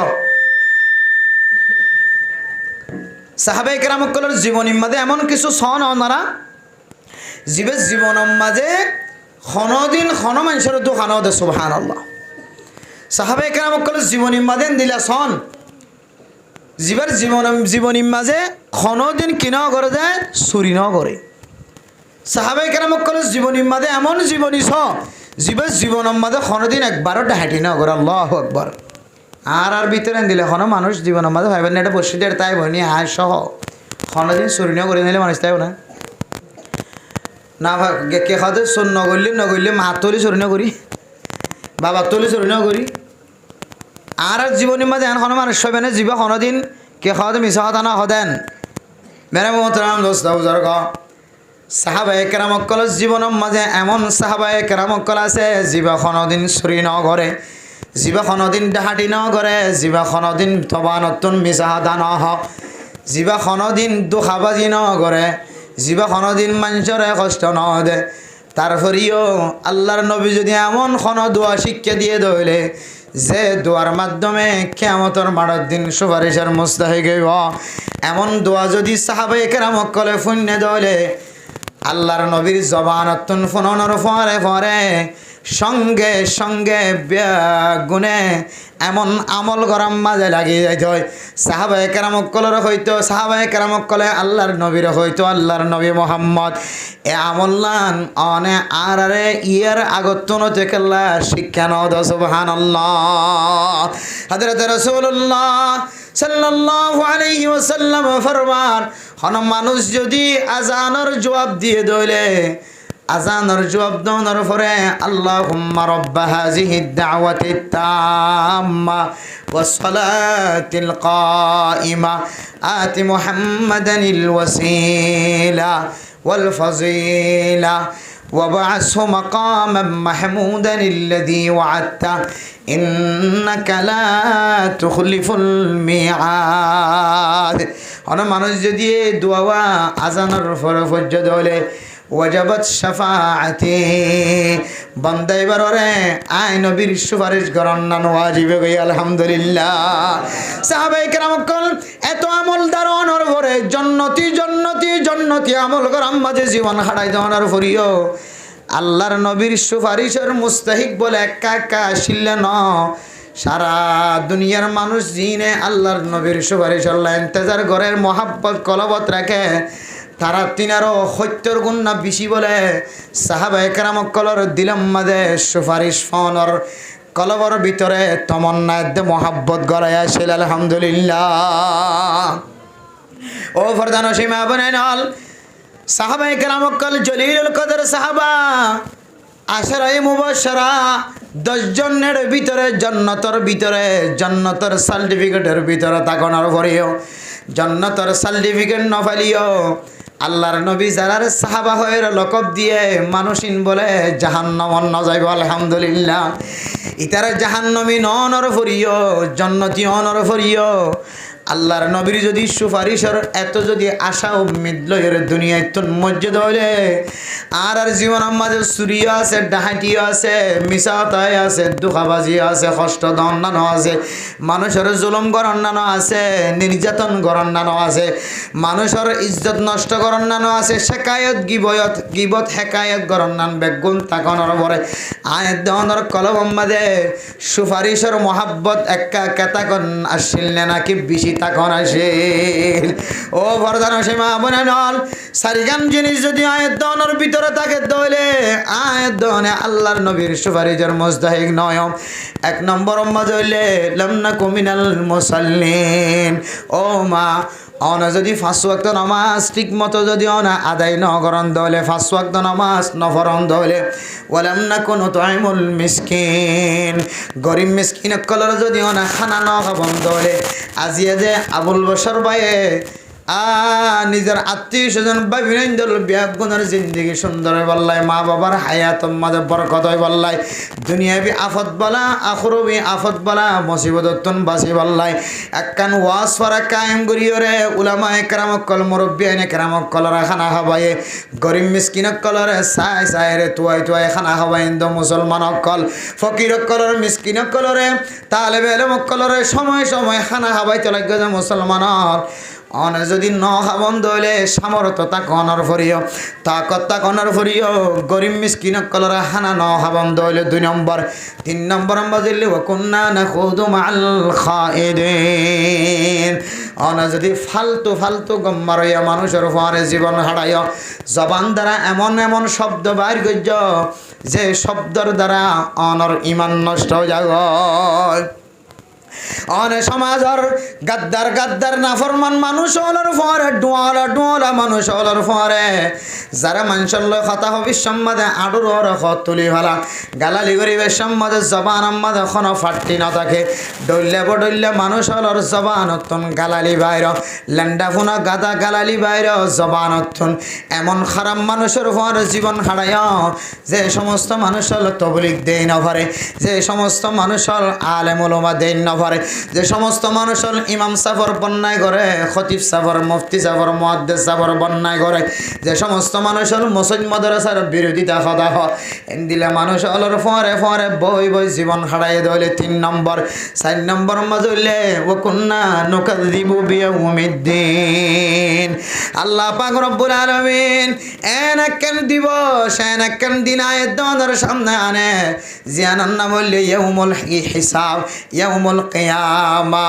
সাহাবায়ে কেরামকলের জীবনীর মাঝে এমন কিছু সন ওনারা জীবনের মাঝে খনদিন খন মানুষের দোকান দে সুবহানাল্লাহ। সাহাবায়ে কেরামকলের জীবনীর মাঝে দিলা সন জীবনীর মাঝে খনদিন কিনা করে যায় চুরি ন করে। সাহাবায়ে কেরামকলের জীবনীর মাঝে এমন জীবনী জীবনের মাঝে খনদিন একবারও ডাহাটি না করে। আল্লাহু আকবার। আর ভিতরে দিলে কোনো মানুষ জীবনের মাঝে ভাইবেন না এটা বসে দিয়ে তাই বনি আয় সহ খনদিন চুরি ন করে নিলে মানুষ তাইও না না কে খাতে চোর নগরলে মা তলি চুরি ন করি বাবার তলি চুরি ন করি। আর জীবনের মাঝে এখন মানুষ হবে না জীব কোনোদিন কে খাওয়াতে মিশা কথা না হদেন মেরে মোহতরাম দোস্ত বুজুর্গ। সাহাবায়ে কেরামকলের জীবনের মাঝে এমন সাহাবায়ে কেরামকল আছে জীবা কোনোদিন চুরি ন করে, জীবা কোনোদিন ডাহাটি ন করে, জীবা কোনোদিন তবানতুন মিশা কথা ন হ, জীবা কোনোদিন দুখাবাজি ন করে, জীবা কোনোদিন মানুষের কষ্ট ন দে। তারপরেও আল্লাহর নবী যদি এমন কোনো দোয়া শিক্ষা দিয়ে দইলে যে দোয়ার মাধ্যমে কিয়ামতের মাঠের দিন সুপারিশের মুস্তাহিক হইব, এমন দোয়া যদি সাহাবায়ে কেরামকলে ফুন্নে দইলে আল্লাহর নবীর জবানতুন ফোনর ফরে ফরে সঙ্গে সঙ্গে গুণে এমন আমল গরম মাঝে লাগিয়ে যাইতে হয়। সাহাবায়ে কেরামকলের হইতো সাহাবায়ে কেরামকলে আল্লাহর নবীর হইতো আল্লাহর নবী মোহাম্মদ এ আমল্লান অনে আরে ইয়ার আগতুন তেকেল্লা শিক্ষা নদ সুবহানাল্লাহ। হযরত রাসূলুল্লাহ সাল্লাল্লাহু আলাইহি ওয়াসাল্লাম ফরমান হন মানুষ যদি আজানের জবাব দিয়ে দইলে আজানের জবাব দেওয়ার পরে আল্লাহুম্মা রাব্বা হাযিহিদ দাওয়াতিত তাম্মা ওয়াস সালাতিল কাইমা আতি মুহাম্মাদানিল ওয়াসিলা ওয়াল ফাযিলা وابعثه مقاما محمودا الذي وعدته إنك لا تخلف الميعاد। অনেক মানুষ যদি দোয়া আজানের পরে পর্যন্ত হলে ওয়াজাবাত শাফাআতি বান্দাই বাররে আয় নবীর সুপারিশ করন না ওয়াজিব গই আলহামদুলিল্লাহ। সাহাবায়ে কেরামকল এত আমল দারণর পরে জান্নাতি জান্নাতি জান্নাতি আমল করাম মাঝে জীবন হারাই দেওয়ার পরিও আল্লাহর নবীর সুপারিশের মুস্তাহিক বলে একা একা আসিলে ন সারা দুনিয়ার মানুষ জিনে আল্লাহর নবীর সুপারিশ আল্লাহ ইন্তজার ঘরের মহাব্বত কলবত রাখে তারা 70 গুণ না বেশি বলে সাহাবায়ে কেরামকলের দিলম মাঝে সুপারিশ ফোনর কলবর ভিতরে তমন্না মহাব্বত গড়াই আসিল আলহামদুলিল্লাহ। ও ফরদান সীমা বনেনল সাহাবায়ে কেরামকল জলিলুল কদর সাহাবা আশরায়ে মুবাশশারা 10 জনের ভিতরে জান্নাতের সার্টিফিকেটের ভিতরে তাকানোর পরেও জান্নাতের সার্টিফিকেট ন পালিও আল্লাহর নবী যারার সাহাবা হয়ে লকব দিয়ে মানুষিন বলে জাহান্নাম ন যাইব আলহামদুলিল্লাহ। ইতারা জাহান্নামী নর ফরিও জান্নাতি অনর ফরিও আল্লাহর নবীর যদি সুপারিশের এত যদি আশা উম্মিদ লয়ের দুনিয়ায় তুন মসজিদ হইলে আর জীবনের মাঝে চুরিও আছে ডাহাটিও আছে মিশাতাই আছে দুখাবাজি আছে কষ্ট দণ্ডানো আছে মানুষের জুলুম গরন্নানো আছে নির্যাতন গরন্নানো আছে মানুষের ইজ্জত নষ্ট গরন্নানো আছে শেকায়ত গিবত হেকায়ত গরন্নান বেগুন তাকনের পরে আয়াত দেওয়ানোর কলম মাঝে সুপারিশের মহাব্বত একা কেতাকন আসিল নাকি বেশি তখন আসিল। ও ভরদান সীমা বনে নল সারিগাম জিনিস যদি আয়াত দনের ভিতরে থাকে দইলে আয়াত দনে আল্লাহর নবীর সুপারিশের মুস্তাহিক নয়। 1 নম্বর মাঝে হইলে লাম নাকু মিনাল মুসাল্লিন। ও মা অনা যদি 5 ওয়াক্ত নামাজ ঠিক মতো যদি অনা আদায় ন করন দলে 5 ওয়াক্ত নামাজ নফরন দলে ওয়ালাম নাকু নুতাইমুল মিসকিন গরিব মিসকিন কলর যদি অনা খানা ন খাবন দলে আজিয়া যে আবুল বশর ভাইয়ে নিজের আত্মীয় স্বজন বা বিনন্দল বিয়াগুনের জিন্দগি সুন্দর বললাই মা বাবার হায়াত মাঝে বরকত হয় বললাই দুনিয়াবি আফত বলা আখরবি আফত বলা মুসিবতন বাসি বললাই একখান ওয়াজ ফরা কায়েম করিয়রে উলামা একরামকল মুরব্বিয়ান একরামকলরা খানা খাবায়ে গরিব মিসকিনকলরে সাই সাইরে তুয়াই খানা খাবাই ইন্দো মুসলমানকল ফকিরকলর মিসকিনকলরে তালেবে ইলমকলরে সময় সময় খানা খাবাই চলে গেছে মুসলমানর অনে যদি ন খাবন দইলে সামর্থ্য তা কনর ফরিও তাকত তা কনর ফরিও গরিব মিসকিন কলরা হানা ন খাবন দইলে 2 নম্বর 3 নম্বর বাজিলে ওয়াকুন্না নাখুদু মাল খাইদিন অনে যদি ফালতু গম্মারইয়া মানুষের ফরে জীবন হারায় জবান দ্বারা এমন এমন শব্দ বাইর গজ্জ যে শব্দর দ্বারা অনর ইমান নষ্ট হয়ে যায় অনে সমাজর গাদ্দার নাফরমান মানুষ হলার পরে ডোয়ালা মানুষ হলার পরে যারা মানুষের লয় কথা হবি সম্মাদে আডুর তুলি ভালা গালালি গরিবের সম্মাদে জবান আম্মাদে এখনো ফাটি না থাকে ডইলে মানুষ হলার জবানতন গালালি বাইর লেন্ডা ফুনা গাদা গালালি বাইর জবানতন এমন খারাপ মানুষের পরে জীবন হারায় যে সমস্ত মানুষ হল তবলিগ দেই না পারে যে সমস্ত মানুষ হল আলেম উলামা দেই না পারে যে সমস্ত মানুষ হল ইমাম সাফর বন্যায় করে খতিব সাফর মুফতি সাফর মুহাদ্দিস সাফর বন্যায় করে যে সমস্ত মানুষ হল মসজিদ মাদ্রাসার বিরোধিতা কথা দিলে মানুষ হলর ফরে বই জীবন হারাইয়ে দইলে 3 নম্বর 4 নম্বর মাজলে ওয়াকুন্না নুকাযযিবু বিয়াউমিদ্দিন আল্লাহ পাক রব্বুল আলামিন এনাকেন দিবস এনাকেন দিন আয়াত দনের সামনে আনে জিয়ানার নাম হইলে ইয়াউমুল হিসাব ইয়াউমুল কিয়ামা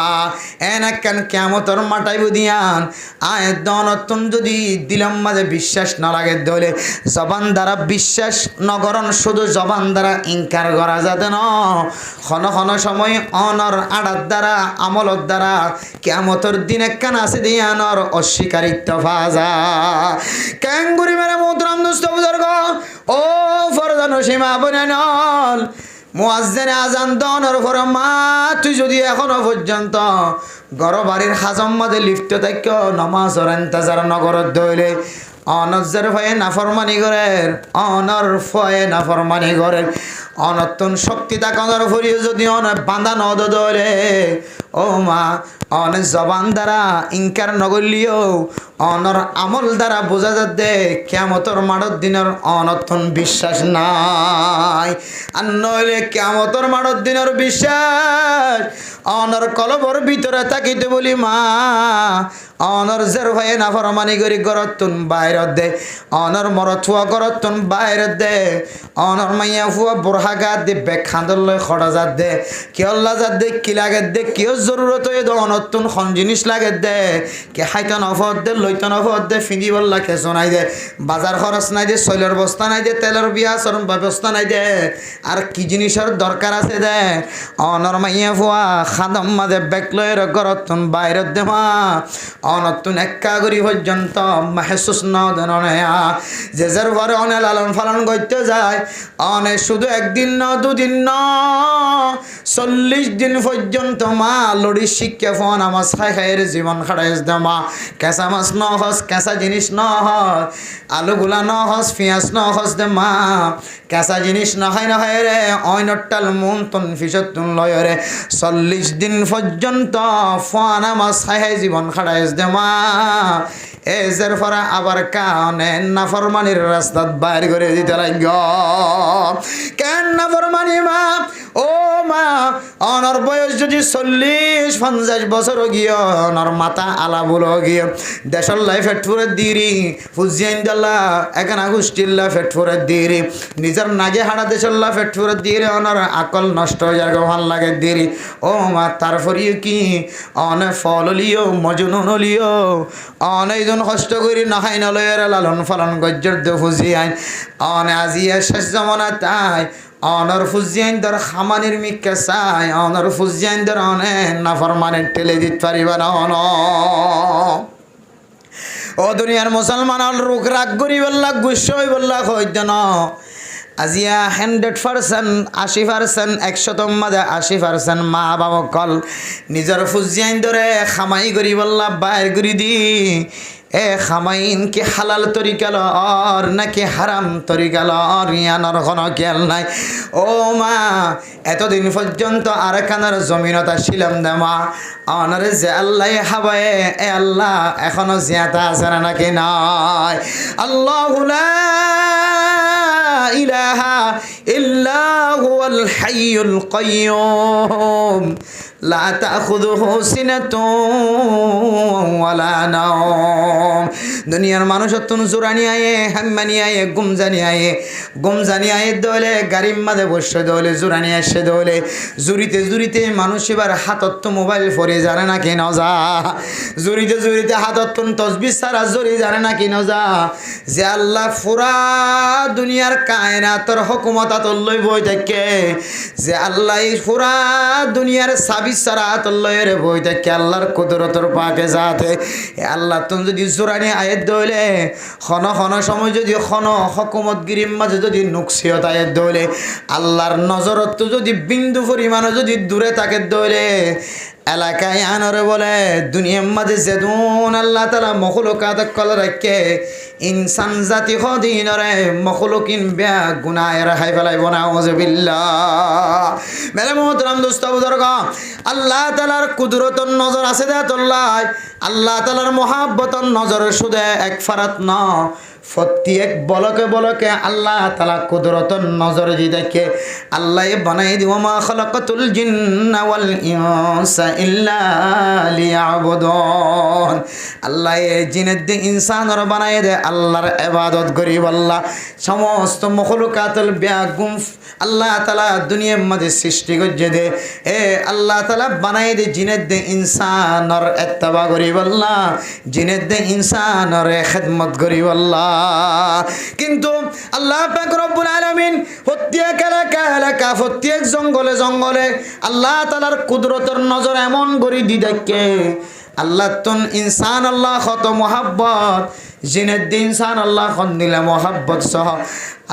এনাকেন কিয়ামতের মাটাইব দিয়ান আয়াত দনতন যদি দিলাম মাঝে বিশ্বাস না লাগে দলে জবান দ্বারা বিশ্বাস নগরণ শুধু জবান দ্বারা ইনকার করা যাতে ন খন সময় অনর আড়ার দ্বারা আমলত দ্বারা কিয়ামতের দিন একখান আছে দিয়ানর অস্বীকারিত্ব ফাজা ক্যাঙ্গুরি মেরে মোহতরম দোস্ত বুজুর্গ ও ফরজান সীমা বনেনল মুয়াজ্জিনে আজান দনের পরে মা তুই যদি এখনো পর্যন্ত ঘর বাড়ির হাজম মাঝে লিপ্ত থাক নমাজের ইন্তজার নগরত দইলে অনজ্জের ভয়ে নাফরমানি করেন অনর ভয়ে নাফরমানি করেন অনতন শক্তি তাকানোর ভরিও যদি অন বাঁধা নদ ধরে ও মা অন জবান দ্বারা ইনকার নগলিও অনর আমল দ্বারা বোঝা যাচ্ছে কিয়ামতের মাঠের দিনের অনতন বিশ্বাস নাই আর নইলে কিয়ামতের মাঠের দিনের বিশ্বাস অনর কলবর ভিতরে থাকিতে বলি মা অনর জের ভয়ে নাফরমানি করি গরতুন বাইরত দে অনর মরথুয়া গরতুন বাইরত দে অনর মাইয়া ফুয়া বোরহা গা দে বেক খান্দর লয় খড়া যাত দে কি আল্লাহ যাত দে কি লাগে দে কিয় জরুরত হয়ে দে অনতুন খন জিনিস লাগে দে কে হাইতন অফত দে লইতন অফত দে ফিঁদি বললা কেঁচো নাই দে বাজার খরচ নাই দে শৈলের বস্তা নাই দে তেলের বিয়া চরম ব্যবস্থা নাই দে আর কি জিনিসের দরকার আছে দে অনর মাইয়া ফুয়া খাদম মাদে বেক লয়ের গরতুন বাইরত দে মা অনতুন একা করি পর্যন্ত মাহসুস নয়া যে যার ঘরে অনে লালন পালন করতে যায় অনে শুধু একদিন ন দুদিন ন 40 দিন পর্যন্ত মা লড়ি শিক্ষা ফোন আমার খাইয়ের জীবন খাড়াইস দে মা কেঁচা মাছ ন হস কেঁচা জিনিস ন হস আলুগুলা ন হস পেঁয়াজ ন হস দে মা কেঁচা জিনিস নহাই রে অইনটাল মন তন ফিসত তুন লয় রে 40 দিন পর্যন্ত ফোন আমার খাই জীবন খাড়াইস দে মা এজের ফরা আবার কানে নাফরমানির রাস্তাত বাইর করে দিতে লাগ কেন নাফরমানি মা ও মা অনর বয়স যদি 40-50 বছর গিয়ে অনর মাথা আলা বলো গিয়ে দেশের লাই ফেটফুরে দিরি ফুজিয়ান দাল্লা এখানে গোষ্ঠীল্লা ফেটফুরে দিরি নিজের নাগে হাড়া দেশের লা ফেটফুরে দিরে অনর আকল নষ্ট হয়ে যায় ভাল লাগে দিরি ও মা তারপরেও কি অনে ফল লিও মজনুন লিও অনেকজন কষ্ট করি নহাই নলয়ের লালন ফালন গজ্জর দে ফুজিয়ান অনে আজিয়া শেষ জমানা তাই অনর ফুজিয়ান দর খামানির মিক্কা চাই অনর ফুজিয়ান দর অনে নাফরমানের টেলে দিতে পারিবা না অন ও দুনিয়ার মুসলমান রোগ রাগ করি বললা গুস্স হই বললা হইত না আজিয়া 100% 80% 100 মাঝে 80% মা বাবা কল নিজের ফুজিয়ান ধরে খামাই করি বললা বাইর করি দি এ খামাইন কি হালাল তরিকাল আর নাকি হারাম তরিকাল আর ইয়ানোর কোনো খেয়াল নাই ও মা এতদিন পর্যন্ত আর কানার জমিনতা ছিলাম দে মা অনারে যে আল্লাহ হাবায়ে এ আল্লাহ এখনো জিয়াতা আছে না নাকি নাই আল্লাহু লা ইলাহা ইল্লা হুয়াল হাইয়ুল কাইয়্যুম লা তাখুযুহু সিনাতুন ওয়ালা নাওম। দুনিয়ার মানুষ তুন জোরানি আয়ে হাম্মানি আয়ে গুমজানি আয়ে দলে গাড়ির মাঝে বসে দলে জোরানি আসে দলে জুরিতে মানুষ এবার হাতত মোবাইল ফরে জানে না কেন যা জুরিতে হাতত তসবিহ সারা জরি জানে না কেন যা যে আল্লাহ পুরা দুনিয়ার কায়নাতর হুকুমত আতল্লই বই থাকে, যে আল্লাহ এই পুরা দুনিয়ার সাবিস সারা আতল্লয়ের বই থাকে আল্লাহর কুদরতর পাকে যাতে আল্লাহ তুমি যদি জোরানি আয়াত দইলে খন সময় যদি হুকুমত গিরির মাঝে যদি নুকসিয়ত আয়াত দইলে আল্লাহর নজরত যদি বিন্দু পরিমাণও যদি দূরে থাকে দইলে এলাকায় আনরে বলে দুনিয়ার মাঝে যেদুন আল্লাহ তাআলা মখলুকাত কল রাখে ইনসান জাতি খদিনরে মখলুকিন বেয়া গুনাহের হাই ফেলাইব না আউযুবিল্লাহ। মেরে মোহতরম দোস্ত বুজুর্গ, আল্লাহ তাআলার কুদরতর নজর আছে দেয়াতুল্লাহ, আল্লাহ তাআলার মহাব্বতর নজর শুধু এক ফারাত না, প্রত্যেক বলকে আল্লাহ তাআলা কুদরতর নজর দি দেখে আল্লাহ বানাই দিব মা খালাকাতুল জিন্না ওয়াল ইনসা ইল্লা লিয়াবুদুন। আল্লাহ জিনের দি ইনসানর বানাই দে আল্লাহর ইবাদত করিব। আল্লাহ সমস্ত মখলুকাতুল বেগুম আল্লাহ তাআলা দুনিয়ার মধ্যে সৃষ্টি করছে দে এ আল্লাহ তাআলা বানাই দে জিনের দে ইনসানর ইত্তেবা করিব। আল্লাহ জিনের দে ইনসানর খিদমত করিব। আল্লাহ কিন্তু আল্লাহ পাক রব্বুল আলামিন প্রত্যেক এলাকা প্রত্যেক জঙ্গলে আল্লাহ তাআলার কুদরতের নজর এমন করে দি দেখে আল্লাহ তুন ইনসান আল্লাহ কত মোহাব্বত জিনের দিন ইনসান আল্লাহ খন দিলে মোহাব্বত সহ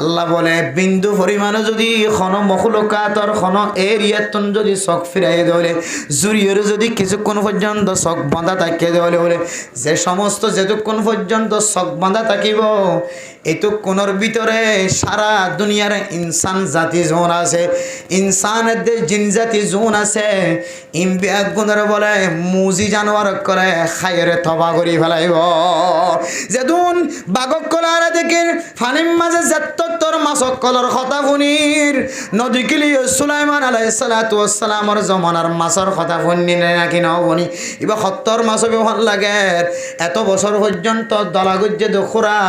আল্লাহ বলে বিন্দু পরিমাণে যদি খন মখলুকাতর খন এরিয়াতন যদি চোখ ফিরাই দেলে জুরিয়ের যদি কিছুক্ষণ পর্যন্ত চোখ বাঁধা থাকিয়ে দেওয়ালে বলে যে সমস্ত যেতক্ষণ পর্যন্ত চোখ বাঁধা থাকিব এতক্ষণের ভিতরে সারা দুনিয়ার ইনসান জাতি জোন আছে, ইনসানের জিন জাতি জোন আছে, ইমবিয়াগুনের বলে মুজি জানোয়ার করে খাইরে তবা করি ফেলাইব। যেদুন বাগক কলার দেখে ফানির মাঝে তোর মাসক কলর কথা শুনির নদী কিলি সুলাইমান আলাইহিস সালাতু ওয়াস সালামর জমানার মাছর কথা শুনি নাকি না বনি ইবা 70 মাছ ব্যবহার লাগে এত বছর পর্যন্ত দলাগুজ্জে দখুরা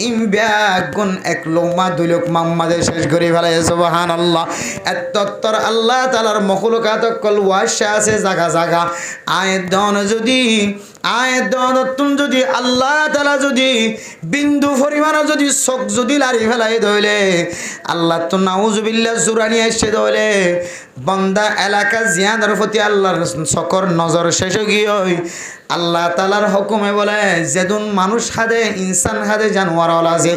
ইমবিয়াগুন এক লোকমা দুই লোকমা মাঝে শেষ করে ফেলাই সুবহানাল্লাহ। এতত্তর আল্লাহ তাআলার মখলুকাত কল ওয়াশা আছে জায়গা আয়াত দনতুন যদি আল্লাহ তাআলা যদি বিন্দু পরিমাণও যদি চোখ যদি লারি ফেলাই দইলে আল্লাহ তো নাউজুবিল্লাহ জুরানি এসে দইলে বান্দা এলাকা জিয়াদের প্রতি আল্লাহর চোখের নজর শেষ গিয়ে আল্লাহ তাআলার হুকুমে বলে যেদুন মানুষ হাদে ইনসান হাদে জানোয়ার আছে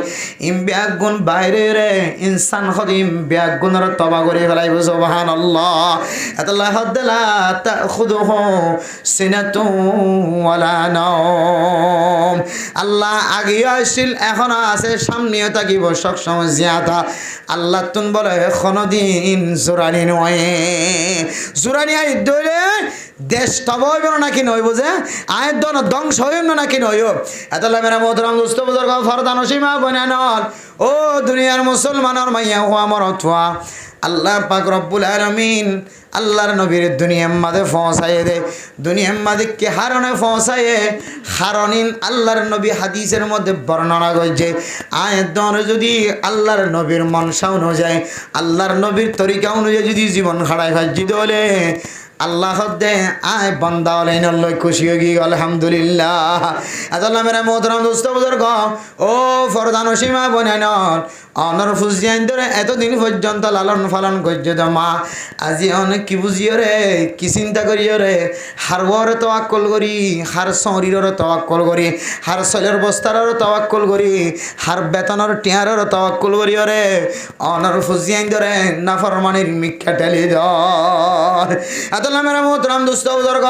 ইমবিয়াগুন বাইরে রে ইনসান খদিম বিয়াগুনের তবা করে ফেলাইব সুবহানাল্লাহ। আল্লাহ হাদালা তাখুদুহু সিনাতু ওয়ালা নাওম। আল্লাহ আগেও আসছিল এখনো আছে সামনেও থাকিব সবসময় জিয়াদা। আল্লাহ তুন বলে কোনদিন জোরানি নয় জোরানি আই দইলে দেশ তব হইব নাকি নইব যে আয়ের দন ধ্বংস হইব নাকি নইব। এতলা মেরা মোহতরম দোস্ত বুজুর্গ ফরদান সীমা বনানল ও দুনিয়ার মুসলমানের মাইয়া হুয়া মরতওয়া আল্লাহ পাক রব্বুল আলামিন আল্লাহর নবীর দুনিয়ার মাঝে পৌঁছায় দে দুনিয়ার মাঝে কে হারণে পৌঁছায় হারণিন আল্লাহর নবী হাদিসের মধ্যে বর্ণনা করছে আয়ের দন যদি আল্লাহর নবীর মনসা অনুযায়ী আল্লাহর নবীর তরিকা অনুযায়ী যদি জীবন খাড়ায় ভাজি দলে আল্লাহ দে আয় বান্দা লই খুশি হয়ে গিয়ে আলহামদুলিল্লাহ। আল্লাহ মেরা মোহতরম দোস্ত বুজুর্গ ও ফরদান সীমা বনানল অনর ফুজিয়ান ধরে এতদিন পর্যন্ত লালন পালন করছে তো মা আজি অনেক কি বুঝিও রে কি চিন্তা করিও রে হার বরে তওয়াক্কুল করি হার শরীরের তওয়াক্কুল করি হার শরীরের বস্তারের তওয়াক্কুল করি হার বেতনের টিয়ারের তওয়াক্কুল করিও রে অনর ফুজিয়ান ধরে নাফরমানির মিথ্যা ঠেলি ধর। আল্লাহ মেরা মোহতরম দোস্ত বুজুর্গ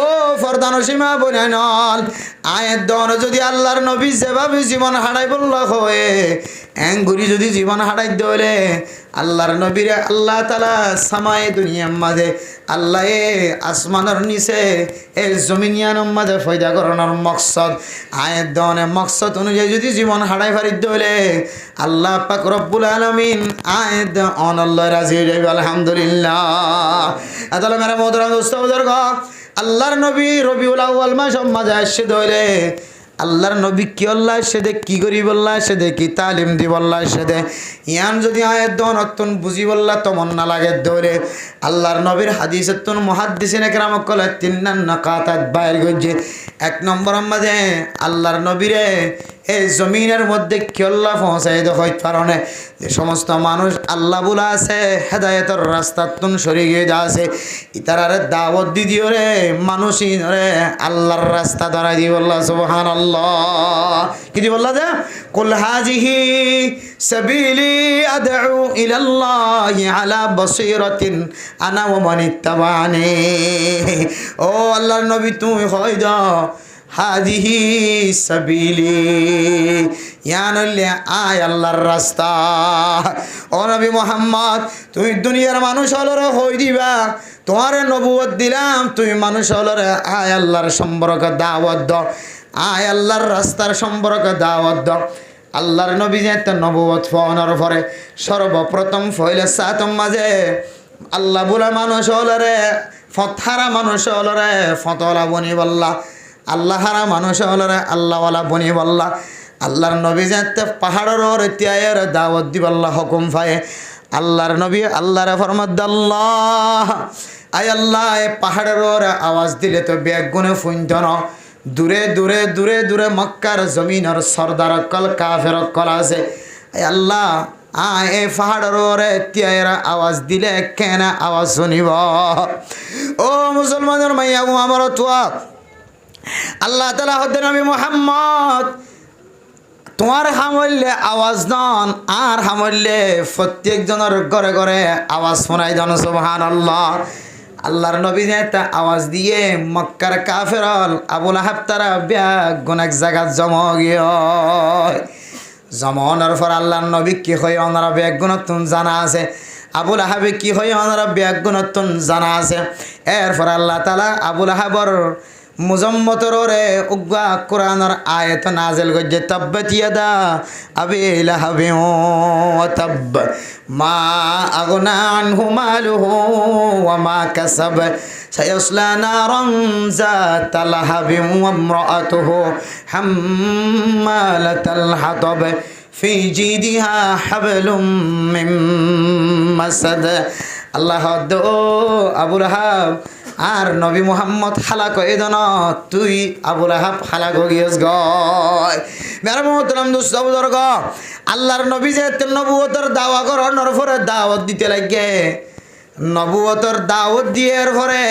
ও ফরদান সীমা বনানল আয়ের দন যদি আল্লাহর নবী যেভাবে জীবন হারাই বলল হয়ে ঘুরি যদি জীবন হারাই দলে আল্লাহর নবীরে আল্লাহ তাআলা সামায়ে দুনিয়ার মাঝে আল্লাহ আসমানের নিচে এই জমিনিয়ানের মাঝে পয়দা করানোর মকসদ আয়াত দনে মকসদ অনুযায়ী যদি জীবন হারাই ফারি দলে আল্লাহ পাক রব্বুল আলামিন আয়াত অন আল্লাহ রাজি হয়ে যাবে আলহামদুলিল্লাহ। তাহলে মেরা মোহতারাম দোস্ত বুজুর্গ আল্লাহর নবী রবিউল আউয়াল মাস মাঝে আসছে দলে আল্লাহর নবী কি আল্লাহ সেদে কি করি বললা সেদে কি তালিম দি বললা সেদে ইয়ান যদি আয়াত দন অত্যন বুঝি বললা তমন না লাগে ধরে আল্লাহর নবীর হাদিসের তুন মুহাদ্দিসিনে কেরাম কলে তিন্নান নাকাতাত বাইর গজে এক নম্বর মাঝে আল্লাহর নবীরে এই জমিনের মধ্যে কি আল্লাহ পৌঁছাই দেখাই কারণে যে সমস্ত মানুষ আল্লাহ বলা আছে হেদায়েতের রাস্তার তুন সরে গিয়ে যা আছে ইতারারে দাওয়াত দি দিও রে মানুষই রে আল্লাহর রাস্তা ধরাই দি বললা সুবহানাল্লাহ। কি দি বললা যে কুল হাজিহি সাবিলি আদউ ইলাল্লাহি আলা বাসীরাতিন আনা ওয়া মান ইত্তাবানি। ও আল্লাহর নবী তুমি কই দাও হাদিহি সাবিলি ইয়ানলে আয় আল্লাহর রাস্তা। ও নবী মুহাম্মদ তুই দুনিয়ার মানুষ হলরে হই দিবা তোমারে নবুয়ত দিলাম তুই মানুষ হলরে আয় আল্লাহর সম্পর্কে দাওয়াত দাও আয় আল্লাহর রাস্তার সম্পর্কে দাওয়াত দাও। আল্লাহর নবী যে নবুয়ত পাওয়ার পরে সর্বপ্রথম ফয়লে সাতম মাঝে আল্লাহ বলা মানুষ হলরে ফতহারা মানুষ হলরে ফতলা বনি বল্লা আল্লাহ হারা মানুষ হলরে আল্লাহওয়ালা বনি বল্লা। আল্লাহর নবী যাতে পাহাড়ের ইতিয়ায়ের দাওয়াত দিবাল্লাহ হুকুম পায়ে আল্লাহর নবী আল্লাহর ফরমাদ আল্লাহ আয় আল্লাহ এ পাহাড়ের আওয়াজ দিলে তো বেগুনে ফুঞ্জন দূরে দূরে দূরে দূরে মক্কার জমিনের সর্দার কল কাফের কল আছে আল্লাহ এ পাহাড়ের ইতিয়ায়ের আওয়াজ দিলে কেন আওয়াজ শুনিব। ও মুসলমানের মাইয়া আমার তোয়া আল্লাহ তাআলা হদ্দে নবী মুহাম্মদ তোমার হামলে আওয়াজ দন আর হামলে প্রত্যেকজনের ঘরে ঘরে আওয়াজ শোনাই দেন সুবহানাল্লাহ। আল্লাহর নবী একটা আওয়াজ দিয়ে মক্কার কাফেরল আবুল আহাব তারা ব্যাগুন এক জায়গায় জমা গিয়ে জমানোর পর আল্লাহর নবী কি হয় ওনারা ব্যাগুনতুন জানা আছে আবুল আহাবে কি হয় ওনারা ব্যাগুনতুন জানা আছে। এরপর আল্লাহ তাআলা আবুল আহাবর মুজম্মতরে উগ্বা কোরআনের আয়াত নাজিল গজে তাব্বাত ইয়াদা আবি লাহাবি ওয়া তাব মা আগনা আনহু মালুহু ওয়া মা কাসাব সায়াসলা নারান যাতা লাহাবি ওয়া ইমরাআতুহু হাম্মালাতাল হাতাব ফি জিদিহা হাবলুম মিন মাসাদ। আল্লাহ দো আবু লাহাব আর নবী মুহাম্মদ হালাক এদন তুই আবুল আহাব হালাক গিয়েস গয় মেরা মোহতারাম দোস্ত বুজুর্গ আল্লাহর নবী যে নবুয়তের দাওয়া করানোর পরে দাওয়াত দিতে লাগে নবুয়তের দাওয়াত দিয়ে পরে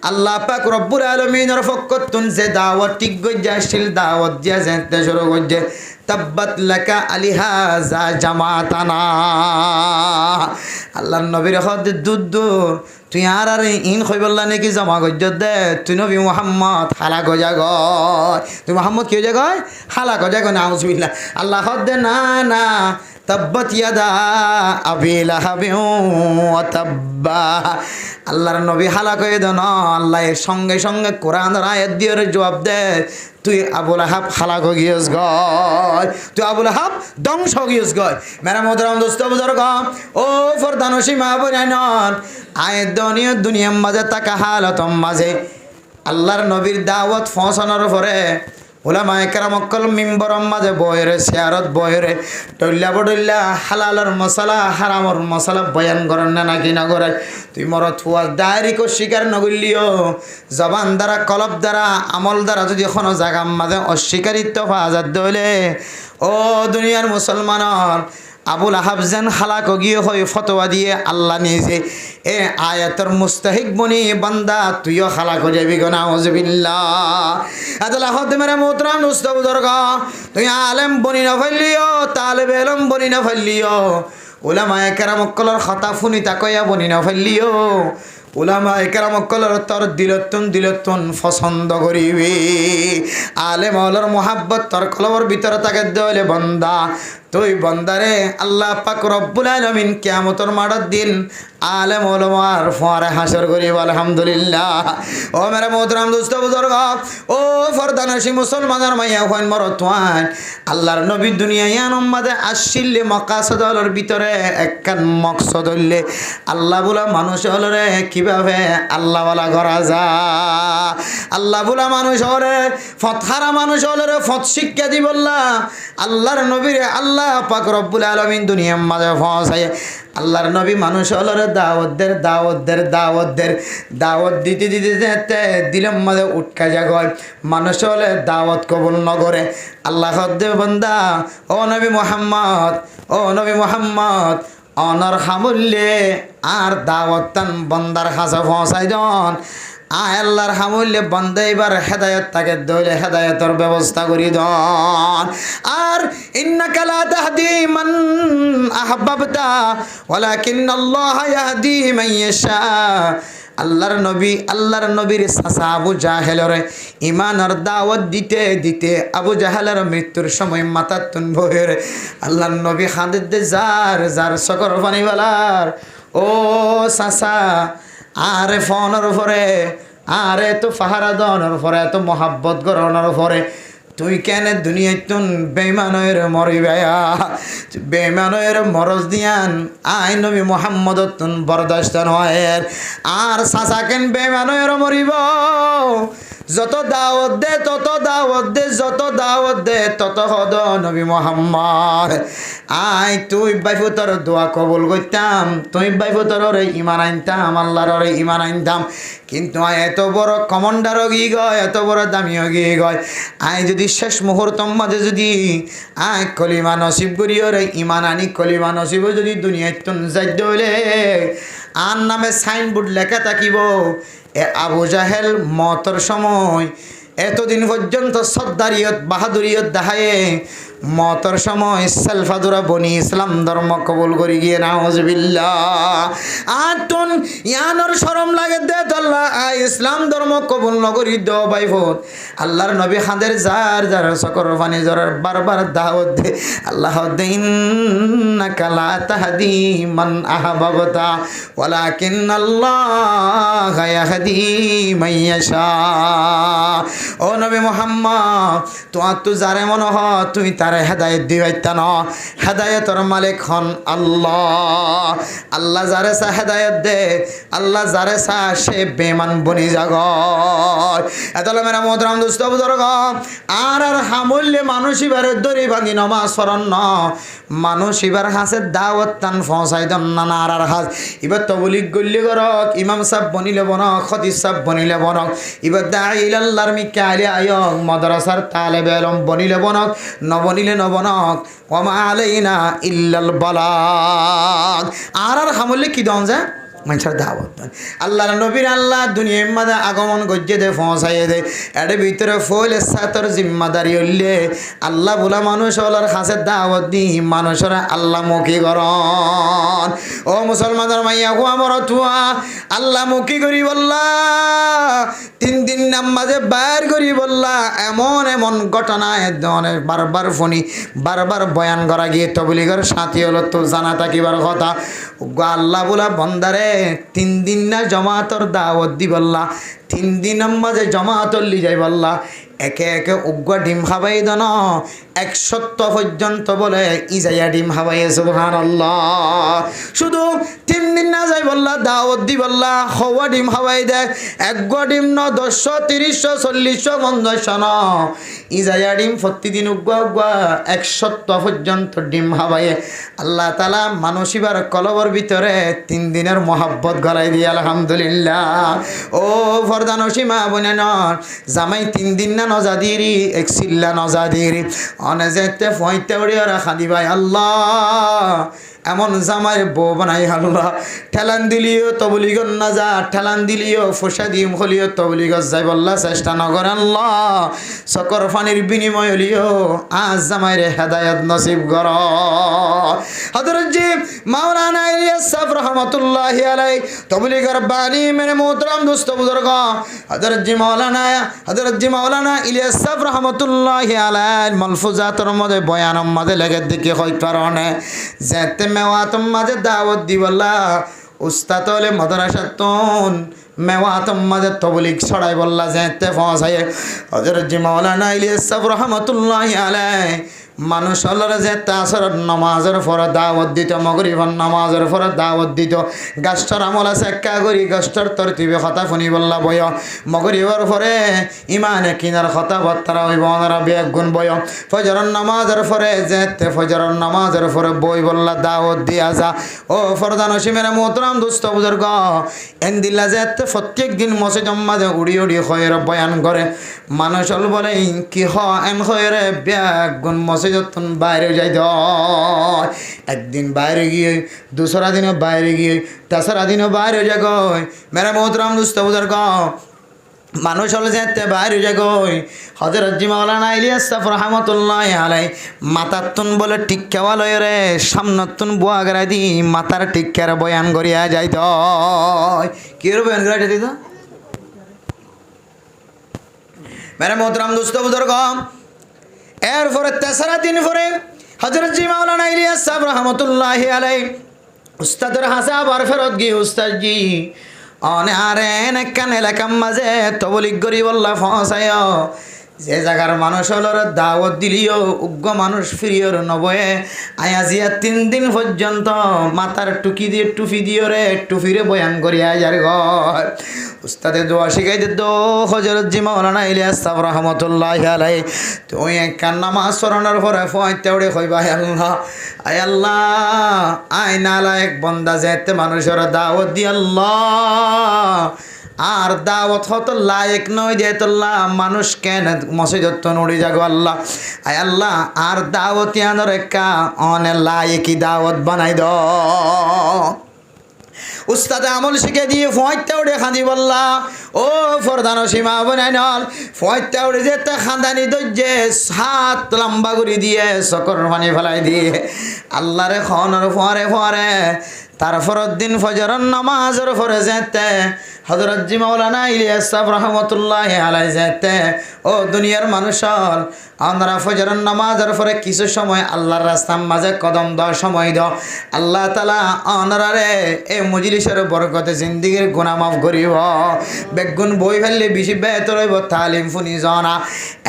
আল্লাহ পাক রব্বুল আলামিনের পক্ষতুন যে দাওয়াত ঠিক গইয়াছিল দাওয়াত দিয়া যেতে শুরু করছে তাব্বাত লাকা আলিহাযা জামাতানা। আল্লাহর নবীর হদ দুদ তুই আর ইন কইবল্লা নাকি জমা গজ্জ দে তুই নবী মুহাম্মদ হালাক হয়ে যা গয় তুই মুহাম্মদ কি হয়ে যা গয় হালাক হয়ে যা গয় নাউজুবিল্লাহ। আল্লাহ হদ না না তাব্বাত ইয়াদা আবি লাহাবিন ওয়া তাব্বা। আল্লাহর নবী হালাক হয়ে দেন আল্লাহ সঙ্গে সঙ্গে কোরআনের আয়াত দিয়ে জবাব দে তুই আবুল আহাব হালাক হয়ে গিয়েস গয় তুই আবুল আহাব ধ্বংস গিয়েস গয়। মেরা মোহতারাম দোস্ত বুজুর্গ ও ফরদানসী মা বোনেন আয়াত দনিয়া দুনিয়ার মাঝে তাকা হালাতম মাঝে আল্লাহর নবীর দাওয়াত পৌঁছানোর পরে উলামায়ে কেরাম অকল মিম্বরম মাঝে বয়রে শিয়ারত বয়রে টল্লা বডল্লা হালালর মশলা হারামর মশলা বয়ান করেন না নাকি না করে তুই মর থুয়া ডায়েরি কো স্বীকার নগলিও জবান দ্বারা কলব দ্বারা আমল দ্বারা যদি কোনো জায়গার মাঝে অস্বীকারিত্ব পাওয়া যাত হইলে ও দুনিয়ার মুসলমানর আবুল আহাব যেন হালাক গিয়ে হয়ে ফতোয়া দিয়ে আল্লাহ নিজে এ আয়াতের মুস্তাহিক বনি বান্দা তুইও হালাক হয়ে যাবি গো নাউজুবিল্লাহ। আদাল্লাহ হতে মেরে মোহতারাম দোস্ত বুজুর্গ তুই আলেম বনি না ফেললিও তালেবে ইলম বনি না ফেললিও উলামায়ে কেরাম অকলের কথা ফুনি তাকয়া বনি না ফেললিও উলামায়ে কেরাম অকলের তোর দিলতুন পছন্দ করিবি আলেম ওলার মোহাব্বত তোর কলবর ভিতরে তাকে দলে বান্দা তুই বন্দারে আল্লাহ পাক রব্বুল আলামিন কিয়ামতের মাঠের দিন আলেম ওলামার ফরে হাসর করিব আলহামদুলিল্লাহ। ও মেরে মোহতরম দোস্ত বুজুর্গ, ও ফরদানসি মুসলমানের মাইয়া হইন মরতওয়ান, আল্লাহর নবী দুনিয়ায় আনম্মাদে আসছিলে মকাসদলের ভিতরে একখান মকসদ হইলে আল্লাহ বলা মানুষ হলরে কিভাবে আল্লাহ বলা করা যায়। আল্লাহ বলা মানুষ হলে ফতহারা মানুষ হলরে ফত শিক্ষা দি বললা আল্লাহর নবীরে আল্লাহ পাক রব্বুল আলামিন দুনিয়ার মাঝে পৌঁছায়। আল্লাহর নবী মানুষ হলরে দাওয়াত দিতে দিতে যেতে দিলের মাঝে উটকা জাগয় মানুষ হলে দাওয়াত কবুল নগরে। আল্লাহ দে বন্দা ও নবী মোহাম্মদ অনর হামুল্লে আর দাওয়াতান বন্দার কাছে পৌঁছাই দন। আল্লাহর হামুল্লে বন্দা এবার হেদায়ত তাকে দইলে হেদায়তের ব্যবস্থা করি দন। আর ইন্নাকা লা তাহদি মান আহবাবতা ওয়ালাকিন্নাল্লাহ ইয়াহদি মান ইয়াশা। আল্লাহর নবীর চাচা আবু জাহেলরে ইমানের দাওয়াত দিতে দিতে আবু জাহেলের মৃত্যুর সময় মাথার তুন ভরে আল্লাহর নবী খাদের দে যার সকর পানিওয়ালার ও চাচা আরে ফোনের উপরে আরে তো ফাহারা দনের উপরে এত মহাব্বত গরনের উপরে তুই কেন দুনিয়ায় তুন বেইমানের মরিবায়া বেইমানের মরজ দিয়ান আই নবী মোহাম্মদ তুন বরদাস্ত নয়। আর চাচা কেন বেইমানের মরিব যত দাওয়াত দে তত হদ নবী মোহাম্মদ। আই তুই বাইফতর দোয়া কবুল করতাম, তুই বাইফতর ইমান আনতাম, আল্লাহর ইমান আনতাম, কিন্তু আয় এত বড় কমান্ডারও গিয়ে গয়, এত বড় দামিও গিয়ে গয়। আয় যদি শেষ মুহূর্তর মাঝে যদি আয় কলিমা নসিব করিও রে ইমান আনি কলিমা নসিব যদি দুনিয়ায় তুন যাইতে হইলে আর নামে সাইনবোর্ড লেখা থাকিব এ আবু জাহেল মতর সময় এতদিন পর্যন্ত সর্দারিয়ত বাহাদুরিয়ত দেখায়ে মতর সময় সেলফাদুরা বনি ইসলাম ধর্ম কবুল করি গিয়ে নাউজুবিল্লাহ। আর তুন ইয়ানোর শরম লাগে দে আল্লাহ ইসলাম ধর্ম কবুল নগরী দ বাইফত আল্লাহর নবী খাদের যার সকর পানি জরার বারবার দাওয়াত দে আল্লাহ দে ইন্নাকা লা তাহদি মান আহবাবতা ওয়ালাকিন্নাল্লাহ ইয়াহদি মান ইয়াশা। ও নবী মুহাম্মদ তো যারে মনে হ তুই তারে হেদায়েত দিবাইতা না, হেদায়েতের মালিক হন আল্লাহ। আল্লাহ যারে চা হেদায়েত দে, আল্লাহ যারে চা সে বেমান বনি জাগয়। এতলে মেরা মোহতরম দোস্ত বুজুর্গ, আর হামুল্যে মানুষ এবার দড়ি ভাঙি নমাজ পড়ন ন মানুষ এবার হাসে দাওয়াত টান পৌঁছাই দন না আর হাস এবার তবলিগ গল্লি করক ইমাম সাহেব বনিলে বনক খতিব সাহেব বনিলে বনক এবার দাঈল আল্লাহর মিকা আলী আয়ক মাদ্রাসার তালেবে ইলম বনিলে বনক নবনিলে নবনক ওমা আলাইনা ইল্লাল বালাগ। আর হামুল্যে কি দন যায় মানুষের দাওয়াত আল্লাহর নবীর আল্লাহ দুনিয়ার মাঝে আগমন গজ্জে দে পৌঁছাইয়ে দে এর ভিতরে ফলে সাতর জিম্মাদারি হইলে আল্লাহ বলা মানুষ হলার কাছে দাওয়াত দি মানুষের আল্লাহ মুখী করন। ও মুসলমানের মাইয়া হো আমার তুয়া আল্লাহ মুখী করি বললা 3 দিন নামাজে বাইর করি বললা এমন ঘটনা ধরনের বারবার ফোনি বারবার বয়ান করা গিয়ে তবলিগের সাথী হলো তো জানা থাকিবার কথা। আল্লাহ বলা বন্দারে 3 দিন না জমাতর দাওয়াত দি বললা 3 দিন মাঝে জমাতর লি যাই বললা একে একে উগ্র ডিম খাবাই দন 100 পর্যন্ত বলে ইজাইয়া ডিম খাবাই সুবহানাল্লাহ। শুধু 3 দিন না যাই বললা দাওয়াত দি বললা হওয়া ডিম খাবাই দে 1 ডিম ন 10 30 40 50 ন ইজাইয়া ডিম প্রতিদিন উগ্র 100 পর্যন্ত ডিম খাবাই আল্লাহ তাআলা মানুষিবার কলবর ভিতরে 3 দিনের মোহাব্বত গলাই দিয়ে আলহামদুলিল্লাহ। ও ফরদানসীমা বনে ন জামাই 3 দিন না নজাদিরি এক সিল্লা নজাদিরি অনে যেতে ফইতে উড়িয়ে রাখা দিবাই আল্লাহ এমন জামাই বউ বানাই আল্লাহ ঠেলান দিলিও তবলিগন না যা ঠেলান দিলিও ফসা দিম হলিও তবলিগত যাই বললা চেষ্টা নগর আল্লাহ সকর ফানির বিনিময় হলিও আজ জামাইরে হেদায়ত নসিব কর হযরত জি মাওলানা ইলিয়াস সাহেব রহমাতুল্লাহি আলাইহি তবলিগের বাণী মেরে মোহতরম দোস্ত বুজুর্গ হযরত জি মাওলানা ইলিয়াস সাহেব রহমাতুল্লাহি আলাইহি মালফুজাতের মধ্যে বয়ানের মধ্যে লেগে দেখি হয় কারণে যেতে মেওয়াতম মাঝে দাওয়াত দিবল্লা উস্তাদ হলে মাদ্রাসাতুন মেওয়াতম মাঝে তবলিগ ছড়াই বললা যেতে পৌঁছায় হযরত জি মাওলানা ইলিয়াস সাহেব রহমাতুল্লাহি আলাইহি মানুষ হলরে যে আসরের নামাজের পরে দাওয়াত দিত মাগরিবের নামাজের পরে দাওয়াত দিত গাছটার আমল আছে একা করি গাছটার তরতিবে কথা শুনি বললা বয় মাগরিবের পরে ইমানে কিনার কথা বার্তারা হইব ওনারা বেগ গুণ বয় ফজরের নামাজের পরে যেতে ফজরের নামাজের পরে বই বললা দাওয়াত দিয়া যা ও ফরদান হসিমের মোহতরম দোস্ত বুজুর্গ এন্দিল্লা যেতে প্রত্যেক দিন মসজিদের মাঝে উড়ি উড়ি খয়ের বয়ান করে মানুষ হল বলে কি হ এন খয়েরে বেগ গুণ মসজিদতুন বাইরে যাই একদিন বাইরে গিয়ে দুসরা দিনও বাইরে গিয়ে তেসরা দিনও বাইরে যাগই মেরা মোহতরম দোস্ত বুজুর্গ মানুষ হল যেতে বাইরে যাগই হযরত জি মাওলানা ইলিয়াস সাহেব রহমাতুল্লাহি আলাইহি মাতাতুন বলে টিক্কাওয়া লয় রে সামনতুন বুয়া গড়াই দি মাতার টিক্কার বয়ান করিয়া যাইত কি রে বয়ান করিয়া যাইত মেরা মোহতরম দোস্ত বুজুর্গ এরপরে তেসরা দিন পরে হযরত জি মাওলানা ইলিয়াস সাহেব রহমাতুল্লাহি আলাইহি উস্তাদের হাসা আবার ফেরত গিয়ে উস্তাদ জি অনে আরে নেকান এলাকার মাঝে তবলিগ করি বললা ফসায় যে জায়গার মানুষ হলর দাওয়াত দিলিও উগ্র মানুষ ফিরিয়র নবয়ে আয়াজিয়া 3 দিন পর্যন্ত মাথার টুকি দিয়ে টুপি দিও রে টুপিরে বয়ান করিয়া যার ঘর উস্তাদে দোয়া শিখাইতে তো হযরত জি মাওলানা ইলিয়াস সাহেব রহমাতুল্লাহি আলাইহি তুই একখান নামাজ পড়ানোর পরে ফয়তে উড়ে কইবা আয় আল্লাহ আয় নালায়েক বান্দা যেতে মানুষের দাওয়াত দি আল্লাহ আর দাওয়াত হত লায়েক নয় দিয়ে তোল্লা মানুষ কেন মসজিদত নড়ি যাগো আল্লাহ আয় আল্লাহ আর দাওয়াত ইয়ানোর একা অনে লায়েকি দাওয়াত বানাই দ উস্তাদে আমল শিখে দিয়ে ফয়তে উড়ে খাঁদি বললা ও ফরদান সীমা বনাই নল ফয়তে উড়ে যেতে খাঁদানি দজ্জে হাত লম্বা করে দিয়ে সকর পানি ফেলাই দিয়ে আল্লাহরে খনর ফরে ফরে তারপরের দিন ফজরের নামাজের পরে যেতে হযরত জি মাওলানা ইলিয়াস সাহেব রহমাতুল্লাহি আলাইহি যেতে ও দুনিয়ার মানুষ আমরা ফজরের নামাজের পরে কিছু সময় আল্লাহর রাস্তার মাঝে কদম দেওয়ার সময় দাও আল্লাহ তাআলা অনরারে এই মজলিসের বরকতে জিন্দেগির গুনাহ মাফ করিব বেগুন বই ফেললে বেশি বেহতর হইব তালিম ফুনি জানা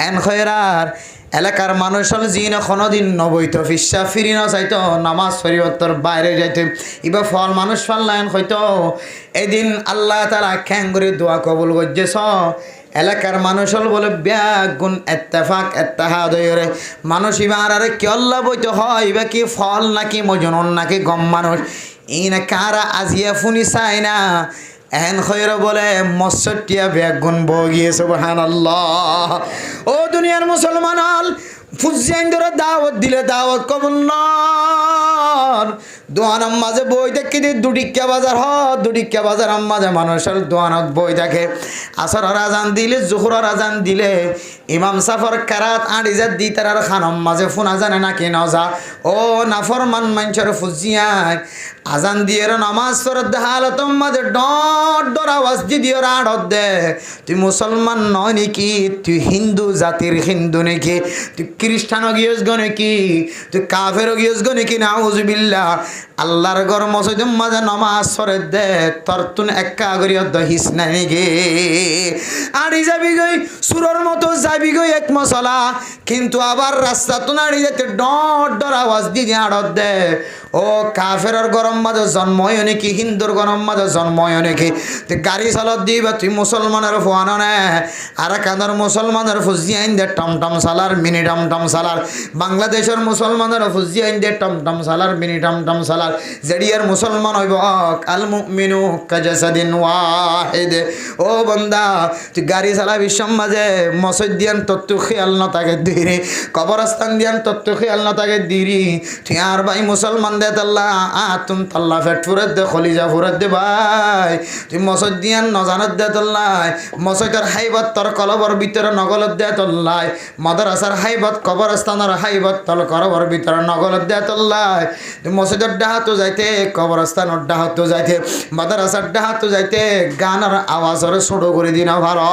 এন খয়রার এলাকার মানুষ হল জিন কোনোদিন নবইতো ফিসা ফিরি না চাইতো নামাজ পরিবর্তন বাইরে যাইতে ইবা ফল মানুষ ফাল্লায়ন হইতো এদিন আল্লাহ তাআলা খ্যাং করে দোয়া কবুল করছেছ এলাকার মানুষ হল বলে ব্যাগুন এত্তেফাক এত্তেহাদ হয়ে মানুষ ইবার আরে কি আল্লাহ বইতে হয় ইবা কি ফল নাকি মজনুন নাকি গম মানুষ ই না কারা আজিয়া ফুনি চাই না এন খয়র বলে মৎস্যটিয়া বেগুন বগিয়ে সুবহানাল্লাহ ও দুনিয়ার মুসলমান হল ফুজিয়ান ধরে দাওয়াত দিলে দাওয়াত কবুল নর দোয়ানার মাঝে বই দেখি দি দুটিকা বাজার দুটিকা বাজার মাঝে মানুষের দোয়ানত বই দেখে আসর আজান দিলে জোহর আজান দিলে ইমাম সাফর কারাত আড়িজাত দি তার খানম মাঝে ফোনা জানে নাকি নজা ও নাফরমান মানুষের ফুজিয়ান আজান দিয়ে নামাজ পড়তে হালতম মাঝে ডট ডর আওয়াজ দিয়ে রাড়ত দে তুই মুসলমান নয় নাকি তুই হিন্দু জাতির হিন্দু নাকি তুই খ্রিস্টানও গিয়েছ গো নাকি তুই কাফেরও গিয়েছ গো নাকি নাউজুবিল্লাহ আল্লাহর ঘর মসজিদের মাঝে নামাজ পড়ে দে তোর তুন একা করিয়া দহিস না নাকি আড়ি যাবি গই সুরর মতো যাবি গই এক মশলা কিন্তু আবার রাস্তা তো নাড়ি যেতে ডট ডর আওয়াজ দিয়ে আড়ত দে ও কাফেরর গরম মাঝে জন্ময় নাকি হিন্দুর গরম মাঝে জন্ময় নাকি তুই গাড়ি চালত দিবা তুই মুসলমানের ফোয়ানো নে আর কাঁদর মুসলমানের ফুজি আইন দে টমটম সালার মিনি টমটম সালার বাংলাদেশের মুসলমানের ফুজি আইন দে টমটম সালার মিনি টমটম সালার জেডিয়ার মুসলমান হইব আল মুমিনু কাজাসাদিন ওয়াহিদ ও বান্দা তুই গাড়ি চালাবি মাঝে মসজিদ দিয়ান তত্ত্ব খেয়াল ন তাকে দিরি কবরস্থান দিয়ান তত্ত্ব খেয়াল ন তাকে দিরি তুই আর ভাই মুসলমান দে তাল্লা আতুম তাল্লা ফেট ফুরত দে খলিজা ফুরত দে ভাই তুই মসজিদ দিয়ান নজানত দে তল্লাই মসজিদের হাইবত তোর কলবর ভিতরে নগলত দে তল্লাই মাদ্রাসার হাইবত কবরস্থানের হাইবত তল করবর ভিতরে নগলত দে তল্লাই তুই মসজিদের ডাহাতো যাইতে কবরস্থানের ডাহাতো যাইতে মাদ্রাসার ডাহাতো যাইতে গানের আওয়াজরে ছোট করে দিন ভালো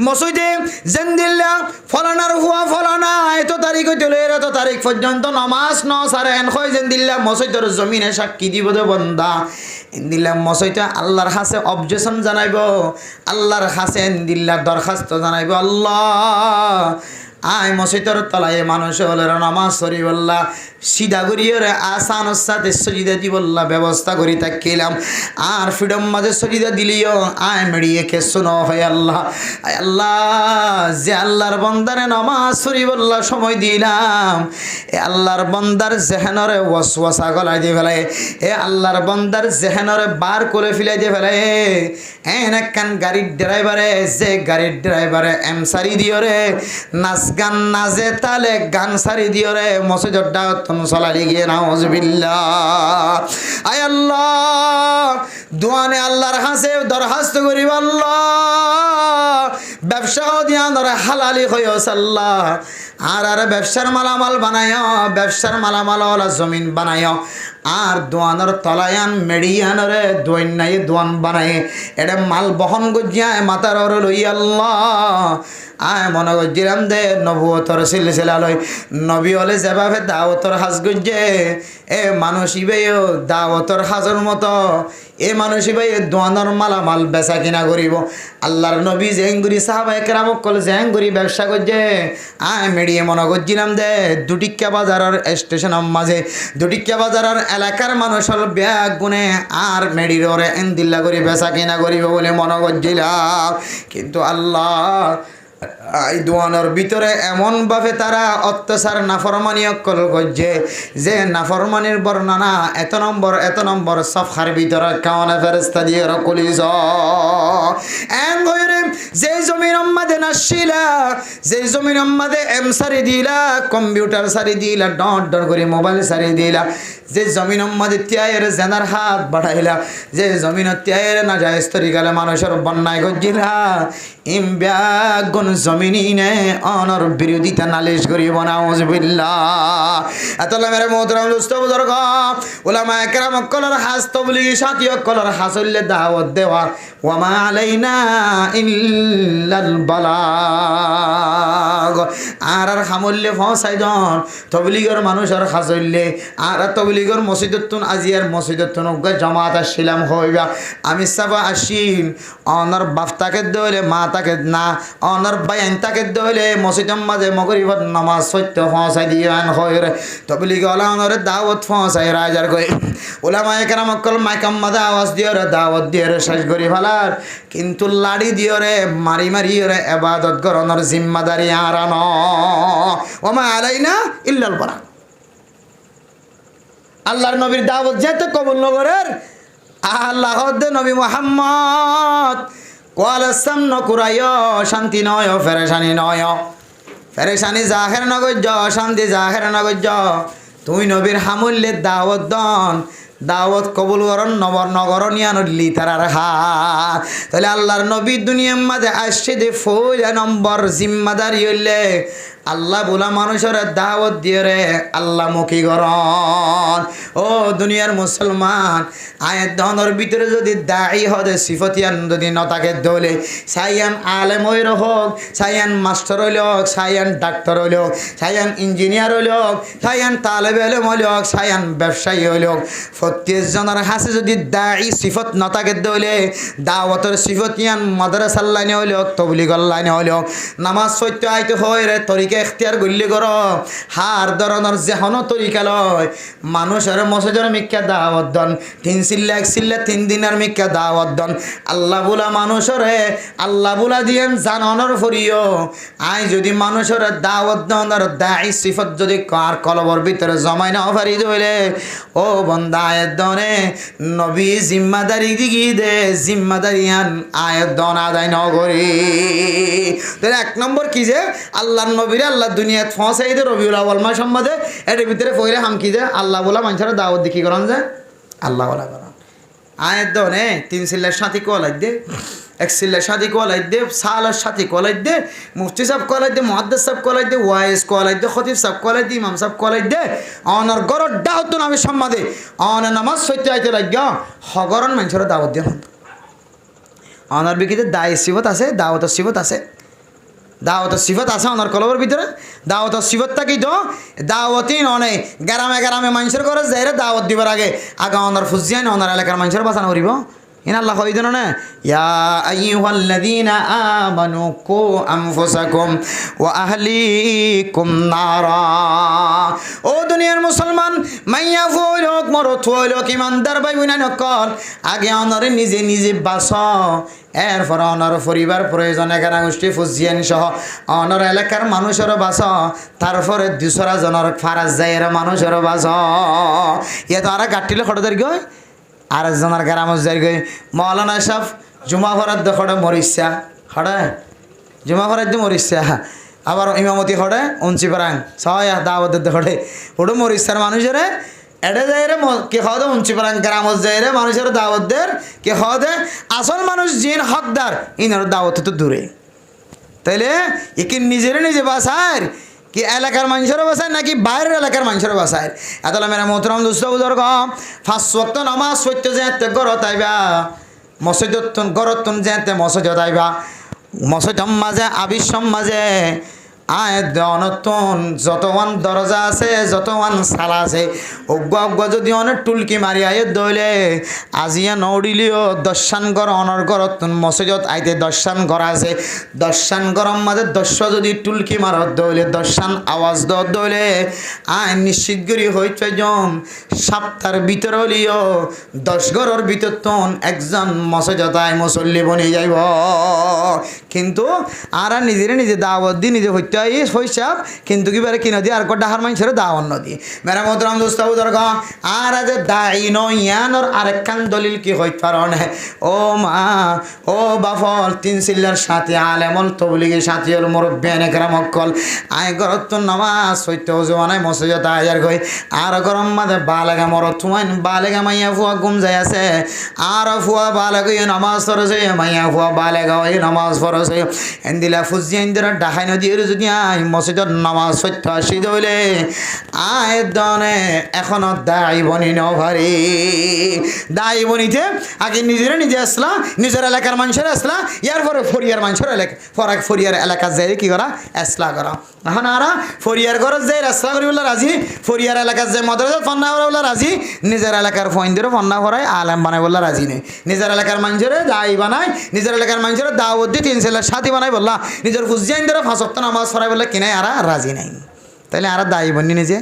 মসজিদে জেন্দিল্লা ফলানার হুয়া ফলানা এত তারিখ হইতে এত তারিখ পর্যন্ত নামাজ ন সারেন কই জেন্দিল্লা মসজিদের জমিনে সাক্ষী দিব দে বন্দা ইন্দিল্লা মসজিদে আল্লাহর কাছে অবজেকশন জানাইব আল্লাহর কাছে ইন্দিল্লা দরখাস্ত জানাইব আল্লাহ আয় মসজিদের তলায় মানুষ হলে নামাজ সরি বললা সিধা করিয়ে আসানোর সাথে সজিদা দিবল্লা ব্যবস্থা করি তাকিলাম আর ফ্রিডম মাঝে সজিদা দিলিও আয় মেড়িয়ে কে শোনো হয় আল্লাহ আয় আল্লাহ যে আল্লাহর বন্দারে নামাজ সরি বললা সময় দিলাম এ আল্লাহর বন্দার জেহেনরে ওয়াসওয়াসা গলায় দিয়ে ফেলায় এ আল্লাহর বন্দার জেহেনরে বার করে ফেলাই দিয়ে ফেলায় এন একখান গাড়ির ড্রাইভারে যে গাড়ির ড্রাইভারে সারি দিও রে নাচ গান নাজে তালে গান সারি দিও রে মসজিদের ডাকত চলালি গিয়ে নাউজুবিল্লাহ আয় আল্লাহ দোয়ানে আল্লাহর কাছে দরখাস্ত করিব আল্লাহ ব্যবসা দিয়া ধরে হালালি হইস আল্লাহ আর ব্যবসার মালামাল বানায় ব্যবসার মালামাল ওলা জমিন বানায় আর দোয়ানোর তলায়ান মেডিয়ানরে দোয়াই দোয়ান বানায় এটা মাল বহন গজিয়ায় মাতার ওর লই আল্লাহ আয় মনে গজিরাম দে নবুয়তর সিলসিলা লই নবী হলে যেভাবে দাওয়াতর হাজ গজে এ মানুষ ইবেও দাওয়াতর হাজর মতো এ মানুষ ইবে দোয়ানোর মালামাল বেচা কিনা করিব আল্লাহর নবী জেঙ্গুরি সাহাবা একরামক কল জেঙ্গুরি ব্যবসা গজে আয় মেডিয়ে মনে গজিরাম দে দুটিক্কা বাজারের স্টেশনের মাঝে দুটিক্কা বাজারের এলাকার মানুষের ব্যাগ গুনে আর মেডির ওরে এন্দিল্লা করি বেচা কিনা করিব বলে মনে গজিলাম কিন্তু আল্লাহ এই দোয়ানোর ভিতরে এমনভাবে তারা অত্যাচার নাফরমানি অকল করছে যে নাফরমানির বর্ণনা এত নম্বর সফার ভিতরে কাওয়ানে ফেরেস্তা দিয়ে রকুলিস যে জমির আম্মাদে নাসিলা যে জমির আম্মাদে সারি দিলা কম্পিউটার সারি দিলা ডট করে মোবাইল সারি দিলা যে জমিন আম্মাদে ত্যায়ের জেনার হাত বাড়াইলা যে জমিন ত্যায়ের না যায় স্তরিকালে মানুষের বন্যায় গজিলা ইম ব্যাগুন জমিনে অনর বিরোধিতা নালিশ করিব নাউজুবিল্লাহ আতাল্লাহ মেরে মোহতরম দোস্ত বুজুর্গ উলামা একরাম কলর হাস তবলিগি সাথী কলর হাসলে দাওয়াত দেওয়া ওয়া মা আলাইনা ইল্লাল বালাগ আর হামুল্লে ফসাইদন তবলিগর মানুষের হাসলে আর তবলিগর মসজিদতুন আজিয়ার মসজিদতুন জামাত আসছিলাম হইবা আমি সাবা আসিম অনর বাফতাকে দইলে মা তাকে না অনর বাইন তাকে দইলে মসজিদের মাঝে মগরিবত নামাজ সত্য ফসাই দিয়ান হইরে তবলিগ ওলামারে দাওয়াত ফসাই রাজার কই উলামা একরাম কল মাইকাম মাদা আওয়াজ দিও রে দাওয়াত দিও রে শেষ করি ফেলার কিন্তু লাড়ি দিও রে মারি মারি রে ইবাদত করনের জিম্মাদারি আর ন ওমা আলাইনা ইল্লাল বালাগ আল্লাহর নবীর দাওয়াত যেতে কবুল নগরের আল্লাহ নবী মুহাম্মদ কোয়ালাসাম নকুরায় শান্তি নয় ফেরেশানি নয় ফেরেশানি জাহের নগজ শান্তি জাহের নগজ তুই নবীর হামুল্যের দাওয়াত দন দাওয়াত কবুল করন নগর নিয়ানলি তারার হাত তাহলে আল্লাহর নবী দুনিয়ার মাঝে আসছে যে ফৌজ নম্বর জিম্মাদারি হইলে আল্লাহ বলা মানুষের দাওয়াত দিয়ে রে আল্লাহ মুখী গরন ও দুনিয়ার মুসলমান আয়ের ধনের ভিতরে যদি দায়ী হদে সিফতিয়ান যদি নতাকে দলে সাইয়ান আলেম হইল হোক সাইয়ান মাস্টার হইল হোক সাইয়ান ডাক্তার হইল হোক সাইয়ান ইঞ্জিনিয়ার হইল হোক সাইয়ান তালেব এলেম হইল হোক সাইয়ান ব্যবসায়ী হইল হোক প্রত্যেক জনের হাসে যদি দায়ী সিফত নতাকে দলে দাওয়াতের সিফতিয়ান মাদ্রাসার লাইনে হইল হোক তবলিগর লাইনে হইল হোক নামাজ সত্য আইতে হয় রে তরিকা এখতিয়ার গল্লি কর হার ধরনের যেহন তরিকা লয় মানুষের মসজিদের মিক্কা দাওয়াত দন 3 সিল্লা 1 সিল্লা 3 দিনের মিক্কা দাওয়াত দন আল্লাহ বুলা মানুষরে আল্লাহ বুলা দিয়েন জাননের ফরিও আই যদি মানুষের দাওয়াত দনের দায়ী সিফত যদি কার কলবর ভিতরে জমাই না পারি দইলে ও বান্দা আয়াত দনে নবী জিম্মাদারি দিগি দে জিম্মাদারিয়ান আয়াত দন আদায় ন করি তাহলে 1 নম্বর কি যে আল্লাহর নবী ফইরে আল্লাহ দুনিয়াত ফসাই দে রবিউল আউয়াল মাস সম্বন্ধে এটার ভিতরে ফইরে হামকি দে আল্লাহ বলা মানুষের দাওয়াত দেখি করেন যে আল্লাহ বলা করেন আয়ের দনে 3 সিল্লার সাথে কোলাই দে 1 সিল্লার সাথে কোলাই দে সালার সাথে কোলাই দে মুফতি সাহেব কোলাই দে মুহাদ্দিস সাহেব কোলাই দে ওয়াইস কোলাই দে খতিব সাহেব কোলাই দে ইমাম সাহেব কোলাই দে অনর গরর দাওয়াত নামে সম্বন্ধে অন নামাজ সইতে আইতে লাগিয়া হগরন মানুষের দাওয়াত দিয়ে অনার বিকিতে দায় সিবত আছে দাওয়াতের সিবত আছে দাওয়াতের সিফত আছে ওনার কলবের ভিতরে দাওয়াতের সিফতটা কি তো দাওয়াতই নয় গ্রামে গ্রামে মানুষের করে যাই দাওয়াত দিবার আগে ওনার ফুজিয়ান ওনার এলাকার মানুষের বাঁচানো করিব ইন আল্লাহ হই দেন না ইয়া আইয়ুহাল্লাযীনা আমানু কু আনফুসাকুম ওয়া আহলিকুম নারা ও দুনিয়ার মুসলমান মাইয়া ফুলক মরত হইলক ইমানদার ভাই বোন নকল আগে ওনারে নিজে নিজে বাঁচাও এরপর অনার পরিবার প্রয়োজন এখানে গোষ্ঠী ফুজিয়ান সহ অনার এলাকার মানুষেরও বাঁচাও তারপরে 200 জনের ফারাজ যাইয়ের মানুষেরও বাঁচাও ইয়ে তো আর গাটিলে খড়দের গয় আর একজনের গ্রামত যাই গই মৌলানা সাহেব জুমা ভরাত খড়ে মরিসা খড়ে জুমা ভরাত দিয়ে মরিসা আবার ইমামতি খড়ে উঞ্চি পারাং ছয় দাওয়াত খড়ে ওটা মরিসার মানুষের এডে যাই রে কে হদে উঞ্চি পারাং গ্রামত যাই রে মানুষের দাওয়াতদের কে হদে আসল মানুষ জিন হকদার ইনার দাওয়াত তো দূরে তাইলে একে নিজের নিজে বাসার কি এলাকার মানুষেরও বাসায় নাকি বাইরের এলাকার মানুষেরও বাসায় এতলা মেরা মোহতরম দোস্ত বুজুর্গ 5 ওয়াক্ত নামাজ পড়তে যেতে গরত আইবা মসজিদত গরত যেতে মসজিদ আইবা মসজিদ মাঝে আবিসম মাঝে আয় দনতন যতওয়ান দরজা আছে যতওয়ান সালা আছে অজ্ঞ যদি অনেক টুলকি মারি আয় দইলে আজিয়া নড়িলিও দর্শন ঘর অনর ঘরতন মসজিদত আইতে দর্শন ঘর আছে দর্শন ঘরম মাঝে যদি টুলকি মারত দইলে দর্শন আওয়াজ দইলে আয় নিশ্চিত করি হইতে জম সপ্তাহের ভিতর হলিও 10 ঘরের ভিতর তন একজন মসজিদত আয় মুসল্লি বনে যাইব কিন্তু আর নিজের নিজে দাওয়াত দি নিজে হইতে হইসাব কিন্তু কিবারে কিনা দিয়ে আর ডাহার মানুষের দাওয়ান নদী মেরা মোহতরম দোস্ত বুজুর্গ আর আজ দাই নয়ানোর আরেকখান দলিল কি হইতে পারো না ও মা ও বাফল 3 সিল্লার সাথে আলেমল তবলিগের সাথে হল মুরব্বিয়ানে কেরাম অকল আয় গরত নামাজ হইতে জওয়ানায় মসজিদত আয়ার গই আর গরম মাঝে বালেগা মরত তুমাইন বালেগা মাইয়া ফুয়া ঘুম যায় আছে আর ফুয়া বালেগা নামাজ ফরজ মাইয়া ফুয়া বালেগা ওই নামাজ ফরজ এন্দিলা ফুজিয়া ইন্দিরা ডাহাই নদীর যদি আয় মসজিদত নামাজ পড়তে আসি দইলে আয় দনে এখনো দায়ী বনি নভারি দায়ী বনিতে আগে নিজেরা নিজে আসলা নিজের এলাকার মানুষের আসলা ইয়ার পরে ফরিয়ার মানুষের এলাকা ফরিয়ার এলাকা যাই কি করা আসলা করা এখন আর ফরিয়ার ঘরত যাই আসলা করি বলে রাজি ফরিয়ার এলাকার যে মদরজা ফন্না করা বলে রাজি নিজের এলাকার ফইন্দিরও ফন্না করায় আলেম বানায় বললা রাজি নেই নিজের এলাকার মানুষের দায়ী বানায় নিজের এলাকার মানুষের দাওয়াত দিয়ে 3 সিল্লার সাথী বানায় বললা নিজের ফুজিয়ান ধরে 5 ওয়াক্ত নামাজ পড়ায় বলে কিনাই আর রাজি নাই তাইলে আর দায়ী বনি নিজে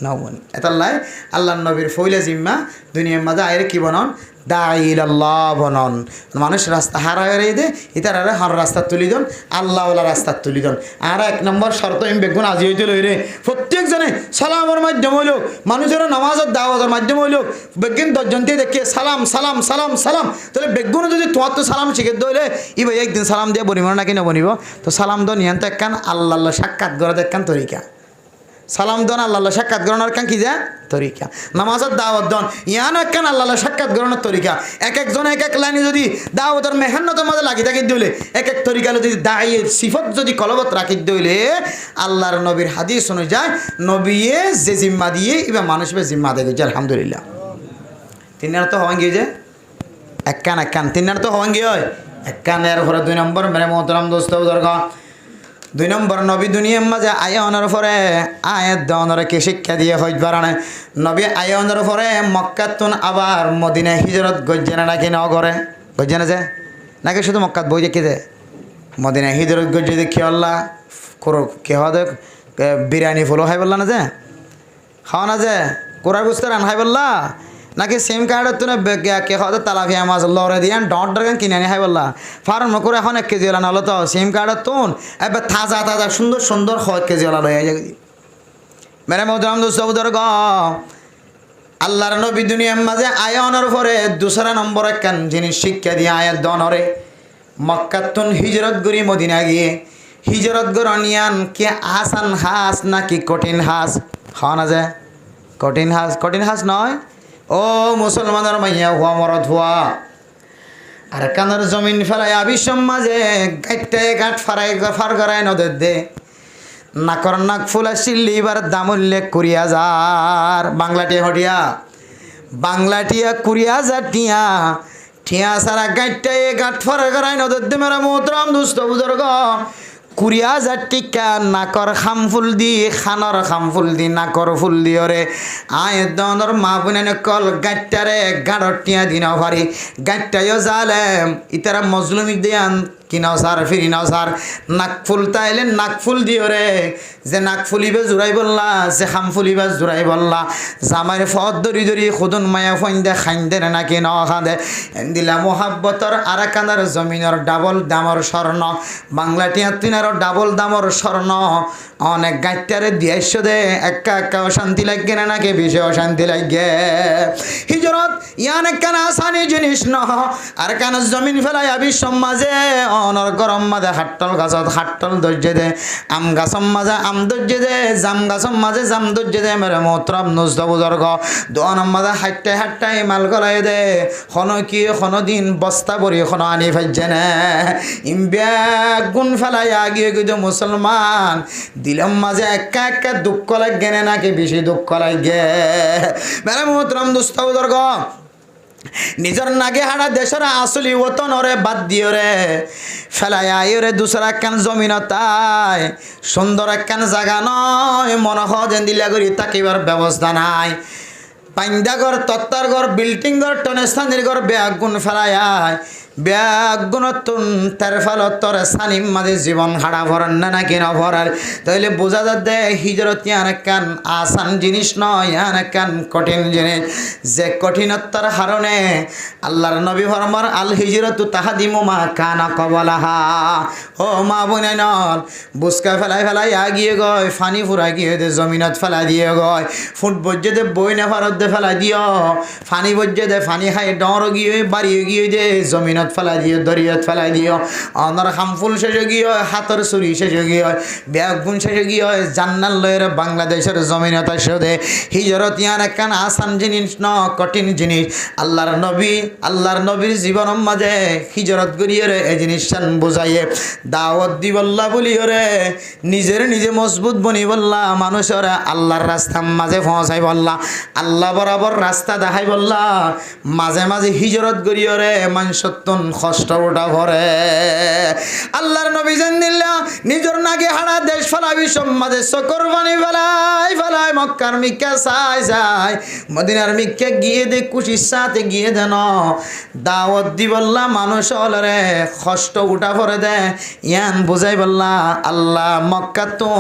নবন এতাল্লাই আল্লাহর নবীর ফইলা জিম্মা দুনিয়ার মাঝে আয়ের কি বনন দাইল আল্লাহ বনন মানুষ রাস্তা হারাই দে ইতার আরে হার রাস্তা তুলি দন আল্লাহওয়ালা রাস্তা তুলি দন আর 1 নম্বর শর্ত আমি বেগুন আজি হইতে লইরে প্রত্যেকজনে সালামের মাধ্যম হইল মানুষের নামাজের দাওয়াতের মাধ্যম হইল বেগুন 10 জনতে দেখে সালাম সালাম সালাম সালাম তাহলে বেগুন যদি তোমার তো সালাম শিখে দইলে ই ভাই একদিন সালাম দিয়ে বনিব নাকি না বনিব তো সালাম দন ইয়ান তো একখান আল্লাহ সাক্ষাৎ করে একখান তরিকা সালাম দন আল্লাহ সাক্ষাৎ গ্রহণের কান কি যায় তরিকা নামাজের দাওয়াত দন ইয়ানো একখান আল্লাহ সাক্ষাৎ গ্রহণের তরিকা এক একজন এক এক লাইনে যদি দাওয়াতের মেহান্নতের মাঝে লাগি থাকি দিলে এক এক তরিকা যদি দায়ের সিফত যদি কলবত রাখি দিলে আল্লাহর নবীর হাদিস অনুযায়ী নবীয়ে যে জিম্মা দিয়ে এবার মানুষ জিম্মা দেয় আলহামদুলিল্লাহ 3 তো হওয়ান গিয়ে যে একখান একখান 3 তো হওয়ান গিয়ে হয় একখান এর পরে 2 নম্বর মেরে মোহতরম দোস্ত দরকার 2 নম্বর নবী দুনিয়ার মাঝে আয়নের পরে আয়াত দেওয়ানোর কে শিক্ষা দিয়ে হইতে পারে না নবী আয়নের পরে মক্কাতুন আবার মদিনায় হিজরত গজ্জেনা নাকি ন করে গজ্জেনা যে নাকি শুধু মক্কাত বই দেখি যে মদিনায় হিজরত গজ্জে দেখি আল্লাহ করো কে হদে বিরিয়ানি ফুলো খাই বললা না যে খাওয়া না যে কোরার বুঝতে রান খাই বললা নাকি সিম কার্ডের তুলে কে হতে তালাফিয়া মাছ লড়ে দিয়ে ডট ড্রাগন কিনে আনি খাই বললা ফার্ম করে এখন 1 কেজি ওলা নলো তো সিম কার্ডের তুন এবার তাজা তাজা সুন্দর সুন্দর 1 কেজি ওলা লয়ে যায় মেরে মোহতরম দোস্ত বুজুর্গ আল্লাহর নবী দুনিয়ার মাঝে আয়নের পরে 2 নম্বর একখান জিনিস শিক্ষা দিয়ে আয়াত দনরে মক্কাতুন হিজরত করি মদিনা গিয়ে হিজরত গরনিয়ান কে আসান হাস নাকি কঠিন হাস খাওয়া না যায় কঠিন হাস নয় ও মুসলমানের মাইয়া হুয়া মরদ হুয়া আর কানার জমিন ফেলাই আবিসম মাঝে গাইটে গাঁট ফার করায় নদের দে নাকর নাক ফুলা শিল্লিবার দাম উল্লেখ 20,000 বাংলাটিয়া 20,000 টিয়া সারা গাইটে গাঁট ফার করায় নদের দে মেরা মোহতরম দুস্থ বুজুর্গ 20,000 টিকা নাকর খাম ফুল দি খানর খাম ফুল দি নাকর ফুল দি ওরে আয় দনর মা বুনে কল গাট্টারে গাড়র টিয়া দিন ভারি গাট্টাইও জালেম ইতারা মজলুমি দিয়ান কিনাও সার ফিরি নাও সার নাক ফুল তাইলে নাক ফুল দিও রে যে নাক ফুলিবে জোড়াই বললা যে খাম ফুলিবে জোড়াই বললা জামাইর ফদ দরি দরি খুদুন মায়া ফইন্দে খাইন্দে নাকি ন খাদে দিলা মোহাব্বতর আরাকানার জমিনের ডাবল দামর স্বর্ণ বাংলাটিয়া তিনারও ডাবল দামর স্বর্ণ অনেক গাইটারে দিয়েছ দে একা একা অশান্তি লাগে না নাকি বেশি অশান্তি লাগে হিজরত ইয়ান একখানা আসানি জিনিস ন আর কেন জমিন ফেলাই আবি সমাজে অনর গরম মাঝে হাট্টল গাছত হাট্টল ধৈর্য দে আম গাছম মাঝে আম ধৈর্য দে জাম গাছম মাঝে জাম ধৈর্য দে মেরে মোহতরম নুজদ বুজুর্গ দোয়ানম মাঝে হাট্টাই মাল গলাই দে খন দিন বস্তা ভরি খন আনি ফাইজে নে ইমব্যাগ গুণ ফেলাই আগিয়ে গিয়ে মুসলমান দিলম মাঝে একা একা দুঃখ লাগে না নাকি বেশি দুঃখ লাগে মেরে মোহতরম দুস্থ বুজুর্গ নিজের নাগে হাড়া দেশের আসলি ওতন ওরে বাদ দিও রে ফেলাই আইরে দুসরা একখান জমিন তাই সুন্দর একখান জায়গা নয় মনে যেন দিলা করি তাকিবার ব্যবস্থা নাই পাইন্দাগর তত্তার ঘর বিল্ডিং ঘর টনেস্থানের ঘর ব্যাগ গুণ ফেলাই আয় ব্যাগ গুণতুন তার ফলত তোর সানিম মাঝে জীবন হাড়া ভরান না নাকি না ভরার তাইলে বোঝা যাচ্ছে হিজরত ইয়ান একখান আসান জিনিস নয় ইয়ান একখান কঠিন জিনিস যে কঠিনতার কারণে আল্লাহর নবী ফরমান আল হিজরতু তাহাদিমু মা কানা কবলাহা ও মা বোনে নল বুসকা ফেলাই আগিয়ে গয় ফানি ফুরা গিয়ে দে জমিনত ফেলাই দিয়ে গয় ফুট বজ্জে দে বই না ফারত দে ফেলাই দিও ফানি বজ্জে দে ফানি খাই ডর গিয়ে বাড়িয়ে গিয়ে দে জমিনত ফেলাই দিও দরিয়ত ফেলাই দিও অনর খামফুল শেষে গিয়ে হাতর চুরি শেষে গিয়ে ব্যাগ গুণ শেষে গিয়ে জান্নাল লয়ের বাংলাদেশের জমিনত আসে হিজরত ইয়ান একখান আসান জিনিস ন কঠিন জিনিস আল্লাহর নবীর জীবন মাঝে হিজরত করিয়ে রে এই জিনিসটা বোঝাইয়ে দাওয়াত দি বল্লা বলিও রে নিজে মজবুত বনি বললা মানুষের আল্লাহর রাস্তার মাঝে পৌঁছাই বললা আল্লাহ বরাবর রাস্তা দেখাই বললা মাঝে হিজরত করিও রে মানুষত্ব কষ্ট ওটা ভরে আল্লাহর নবী জানিল্লা নিজের নাকি হাড়া দেশ ফেলাবি সমাজে চকর বানি ফেলাই মক্কার মিক্কা চাই মদিনার মিক্কা গিয়ে দে খুশির সাথে গিয়ে দেন দাওয়াত দি বললা মানুষ হলরে কষ্ট উঠা ভরে দে ইয়ান বুঝাই বললা আল্লাহ মক্কা তো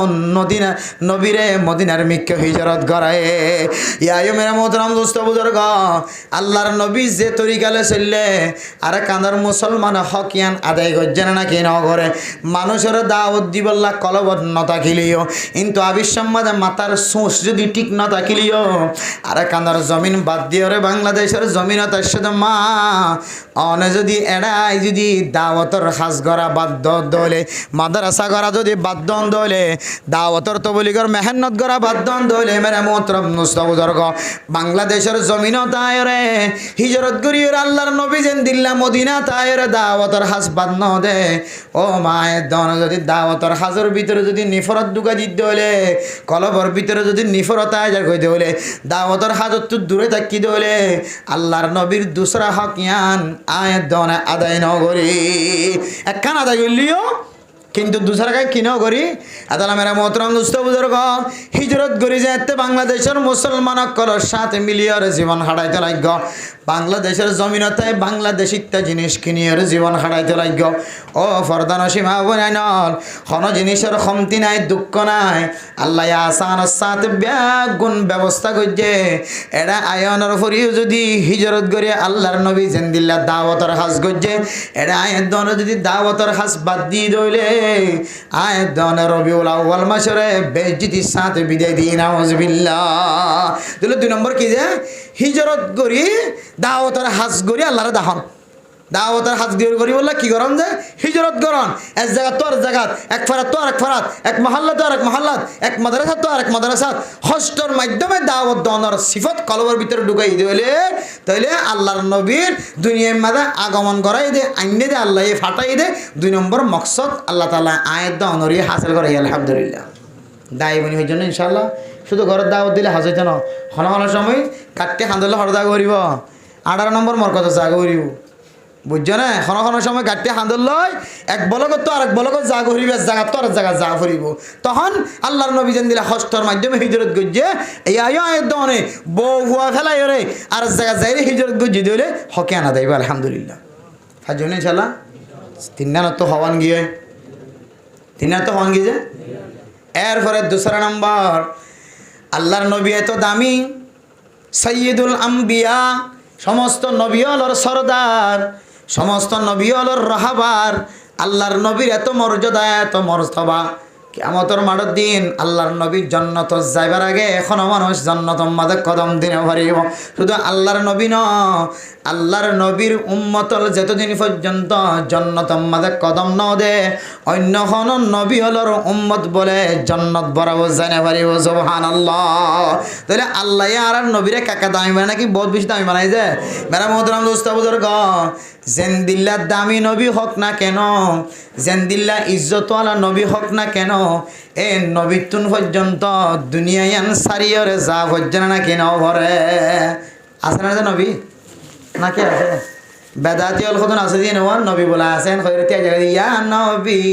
নবীরে মদিনার মিক্কা হিজরত গড়ায় ইয়া মেরা মোহতরম দোস্ত বুজুর্গ আল্লাহর নবী যে তরিকালে চললে আর কাঁদার মুসলমান হক ইয়ান আদায় করছে না নাকি ন করে মানুষের দাওয়াত দি বললা কলবত ন থাকিলিও কিন্তু আবিসম্মাদে মাতার সোঁস যদি ঠিক ন থাকিলিও আর কাঁদার জমিন বাদ দিয়ে রে বাংলাদেশের জমিনত আসছে মা অনে যদি এড়াই যদি দাওয়াতর সাজ গড়া বাধ্য দলে মাদ্রাসা গড়া যদি বাধ্য দলে দাওয়াতর তবলিগর মেহনত গড়া বাধ্য দলে মেরে মোহতরম নুস্ত বুজুর্গ বাংলাদেশের জমিনত আয় রে হিজরত করিয়ে আল্লাহর নবী যেন দিল্লা মদিনা তায়ের দাওয়াতর হাজ বাধ্য দে ও মায়ের দন যদি দাওয়াতর হাজর ভিতরে যদি নিফরত ঢুকা দিতে হলে কলবর ভিতরে যদি নিফরত আয় কইতে হলে দাওয়াতর হাজর তো দূরে থাকি হলে আল্লাহর নবীর দুসরা হক ইয়ান আয়ের দনে আদায় নগরী একখান আদায় করলিও কিন্তু দুসরাকায় কিনো করি আদালা মেরা মোহতরম দুস্থ বুজুর্গ হিজরত করি যেতে বাংলাদেশের মুসলমান কলর সাথে মিলিয়র জীবন হারাইতে লাগ্য বাংলাদেশের জমিনতে বাংলাদেশিতা জিনিস কিনিয়র জীবন হারাইতে লাগ্য ও ফরদান সীমা বনাইনল কোনো জিনিসের কমতি নাই দুঃখ নাই আল্লাহ আসান সাথে ব্যাগুণ ব্যবস্থা করছে এরা আয়নের ফরিও যদি হিজরত করে আল্লাহর নবী জেন্দিল্লা দাওয়াতর হাজ করছে এরা আয়ের দনে যদি দাওয়াতর হাজ বাদ দিয়ে দইলে আয়ের দনে রবিউল আউয়াল মাসরে বেজ্জিতির সাথে বিদায় দিই নাউজুবিল্লাহ দিল 2 নম্বর কি যে হিজরত করি দাওয়াতর হাজ করি আল্লাহর দাহন দাওয়াতের হাত দিয়ে করি বললে কি করন যে হিজরত করন এক জায়গা তো আর জায়গা এক ফারাত তো আর এক ফারাত এক মহল্লা তো আর এক মহল্লাত এক মাদ্রাসা তো আর এক মাদ্রাসা হস্টর মাধ্যমে দাওয়াত দনের সিফত কলবের ভিতরে ঢুকাই দিলে তাইলে আল্লাহর নবীর দুনিয়ার মাঝে আগমন করাই দে আইনে দে আল্লাহ ফাটাই দে 2 নম্বর মকসদ আল্লাহ তাআলা আয়াত দনরি হাসিল করে আলহামদুলিল্লাহ দায়ী বনি হই জন্য ইনশাআল্লাহ শুধু ঘরের দাওয়াত দিলে হাসে জানো হন সময় কাটতে হান্দলে হরদা করিব 18 নম্বর মরকত জাগ করিব বুঝছো না খন সময় গাড়িতে হান্দল লয় এক বলগত তো আর এক বলগত যা করিব জায়গা তো আর জায়গা যা করিব তখন আল্লাহর নবী যেন দিলা হস্তর মাধ্যমে হিজরত গজ্জে এই আয়াত দনে বউ হুয়া ফেলাই রে আর জায়গা যাইরে হিজরত গজ্জে দিলে হকে আনা দেব আলহামদুলিল্লাহ হাজুন ইনশাআল্লাহ তিননা তো হওয়ান গিয়ে তিননা তো হওয়ান গিয়ে এরপরে দুসরা নম্বর আল্লাহর নবী এত দামি সৈয়দুল আম্বিয়া সমস্ত নবী হলোর সরদার সমস্ত নবী হলোর রাহবার আল্লাহর নবীর এত মর্যাদা এত মর্তবা কিয়ামতের মাঠের দিন আল্লাহর নবীর জান্নাত যাইবার আগে এখনো মানুষ জান্নাতের মাঝে কদম দিনে পারিব শুধু আল্লাহর নবী ন আল্লাহর নবীর উম্মতল যতদিন পর্যন্ত জান্নাতের মাঝে কদম ন দে অন্য কোন নবী হলোর উম্মত বলে জান্নাত বরাবর জানে পারিব সুবহানাল্লাহ তাহলে আল্লাহ আর নবীরে কাকা দামি মানে নাকি বহুত বেশি দামি বানাই যায় মেরা মোহতরম দোস্ত বুজুর্গ জেন্দিল্লা দামি নবী হোক না কেন জেন্দিল্লা ইজ্জতওয়ালা নবী হোক না কেন এ নবীতুন পর্যন্ত দুনিয়ায়ান সারিয়রে যা পর্যন্ত না কেন ভরে আছে না নবী নাকি আছে বেদাতি অল কতন আছে দিয়ে নেওয়ার নবী বলা আছেন খৈরতি জায়গা ইয়া নবী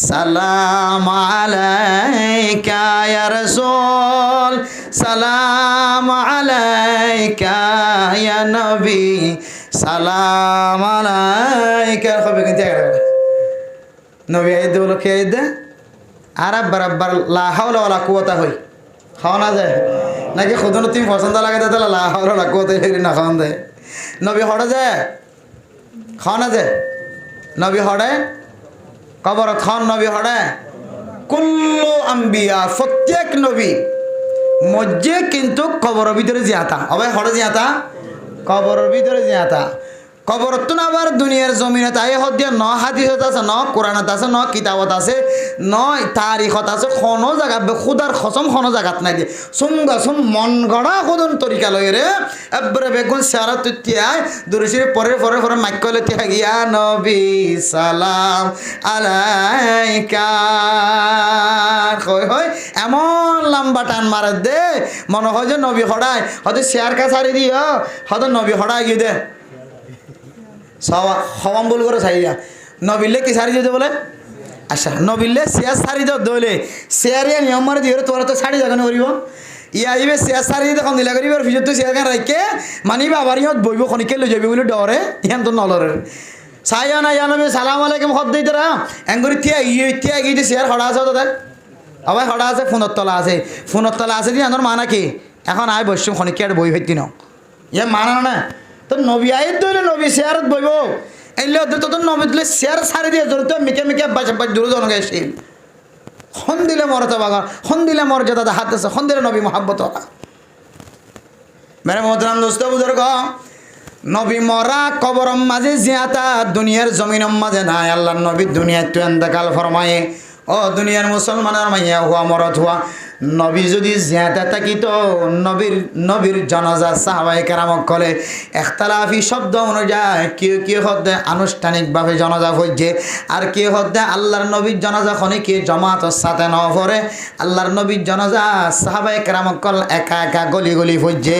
সালাম আলাইকা ইয়া রাসূল সালাম আলাইকা ইয়া নবী সালাম আলাইকা কবে কিন্তু নবী আইদ বলো কে আইদ আর বরাবর লা হাওলা ওয়ালা কুওয়াতা হই খাওয়া না যায় নাকি খুদন তুমি পছন্দ লাগে তাহলে লা হাওলা ওয়ালা কুওয়াতা হই না খাওয়া যায় নবী হড়ে যায় খাওয়া না যায় নবী হড়ে কবর খান নবী হড়ে কুল্লু আম্বিয়া প্রত্যেক নবী মজ্জে কিন্তু কবরের ভিতরে জিয়াতা হবে হড়ে জিয়াতা কবরের ভিতরে জিয়াতা কবর তো না আবার দুনিয়ার জমিনে তাই হদিয়া ন হাদিসত আছে ন কোরআনত আছে ন কিতাবত আছে ন তারিখত আছে কোনো জায়গা খুদার খসম কোনো জায়গাত নাই দিয়ে সুমগা সুম মন গড়া খুদন তরিকা লয় রে এবারে বেগুন সারা তুতিয়ায় দুরুশির পরে পরে পরে মাইকলে তিয়া গিয়া নবী সালাম আলাইকা কই হয় এমন লম্বা টান মারে দে মনে হয় যে নবী হড়ায় হয়তো শেয়ার কা সারি দিও হয়তো নবী হড়ায় গিয়ে দে হওয়াম বল করে সারিয়া নবিল্লে কি সারি দিতে বলে আচ্ছা নবিল্লে শেয়ার সারি দাও দলে শেয়ারিয়া নিয়ম মারে দিয়ে তোরা তো শাড়ি দেখানো করিব ইয়া আইবে শেয়ার সারি দেখুন দিলা করিব ফিজত তো শেয়ার রাখকে মানিবা আবার ইহত বইব খনিকে লৈ যাবি বলে ডরে ইহান তো নলরে সাইয়া না জানবে সালাম আলাইকুম হদ দিতে রা এঙ্গুরি থিয়া গিয়ে শেয়ার হড়া আছে দাদা আবার হড়া আছে ফোনের তলা আছে দিয়ে আমার মানা কি এখন আয় বসছুম খনিকে আর বই হইতি ন ইয়া মানা না তো নবী আয়ের দইলে নবী শেয়ারত বইব এলে ওদের তো নবী দিলে শেয়ার সারি দিয়ে ধরে তো মিকে বাঁচা দূর জন গেছিল খন দিলে মরতা বাগা খন দিলে মর্যাদা হাত আছে খন দিলে নবী মহাব্বত মেরে মোহতরাম দোস্ত বুজুর্গ নবী মরা কবরম মাঝে জিয়াতা দুনিয়ার জমিনম মাঝে নাই আল্লাহর নবী দুনিয়ায় তো এন্তেকাল ফরমায়ে ও দুনিয়ার মুসলমানের মাইয়া হুয়া মরত হুয়া নবী যদি জিয়াতা থাকিত নবীর জানাজা সাহাবায়ে কেরামক কলে ইখতিলাফি শব্দ অনুযায়ী কেউ হতে আনুষ্ঠানিকভাবে জানাজা হইছে আর কেউ হতে আল্লাহর নবীর জানাজা খনি কে জামাতের সাথে ন পড়ে আল্লাহর নবীর জানাজা সাহাবায়ে কেরামক কল একা একা গলি গলি হইছে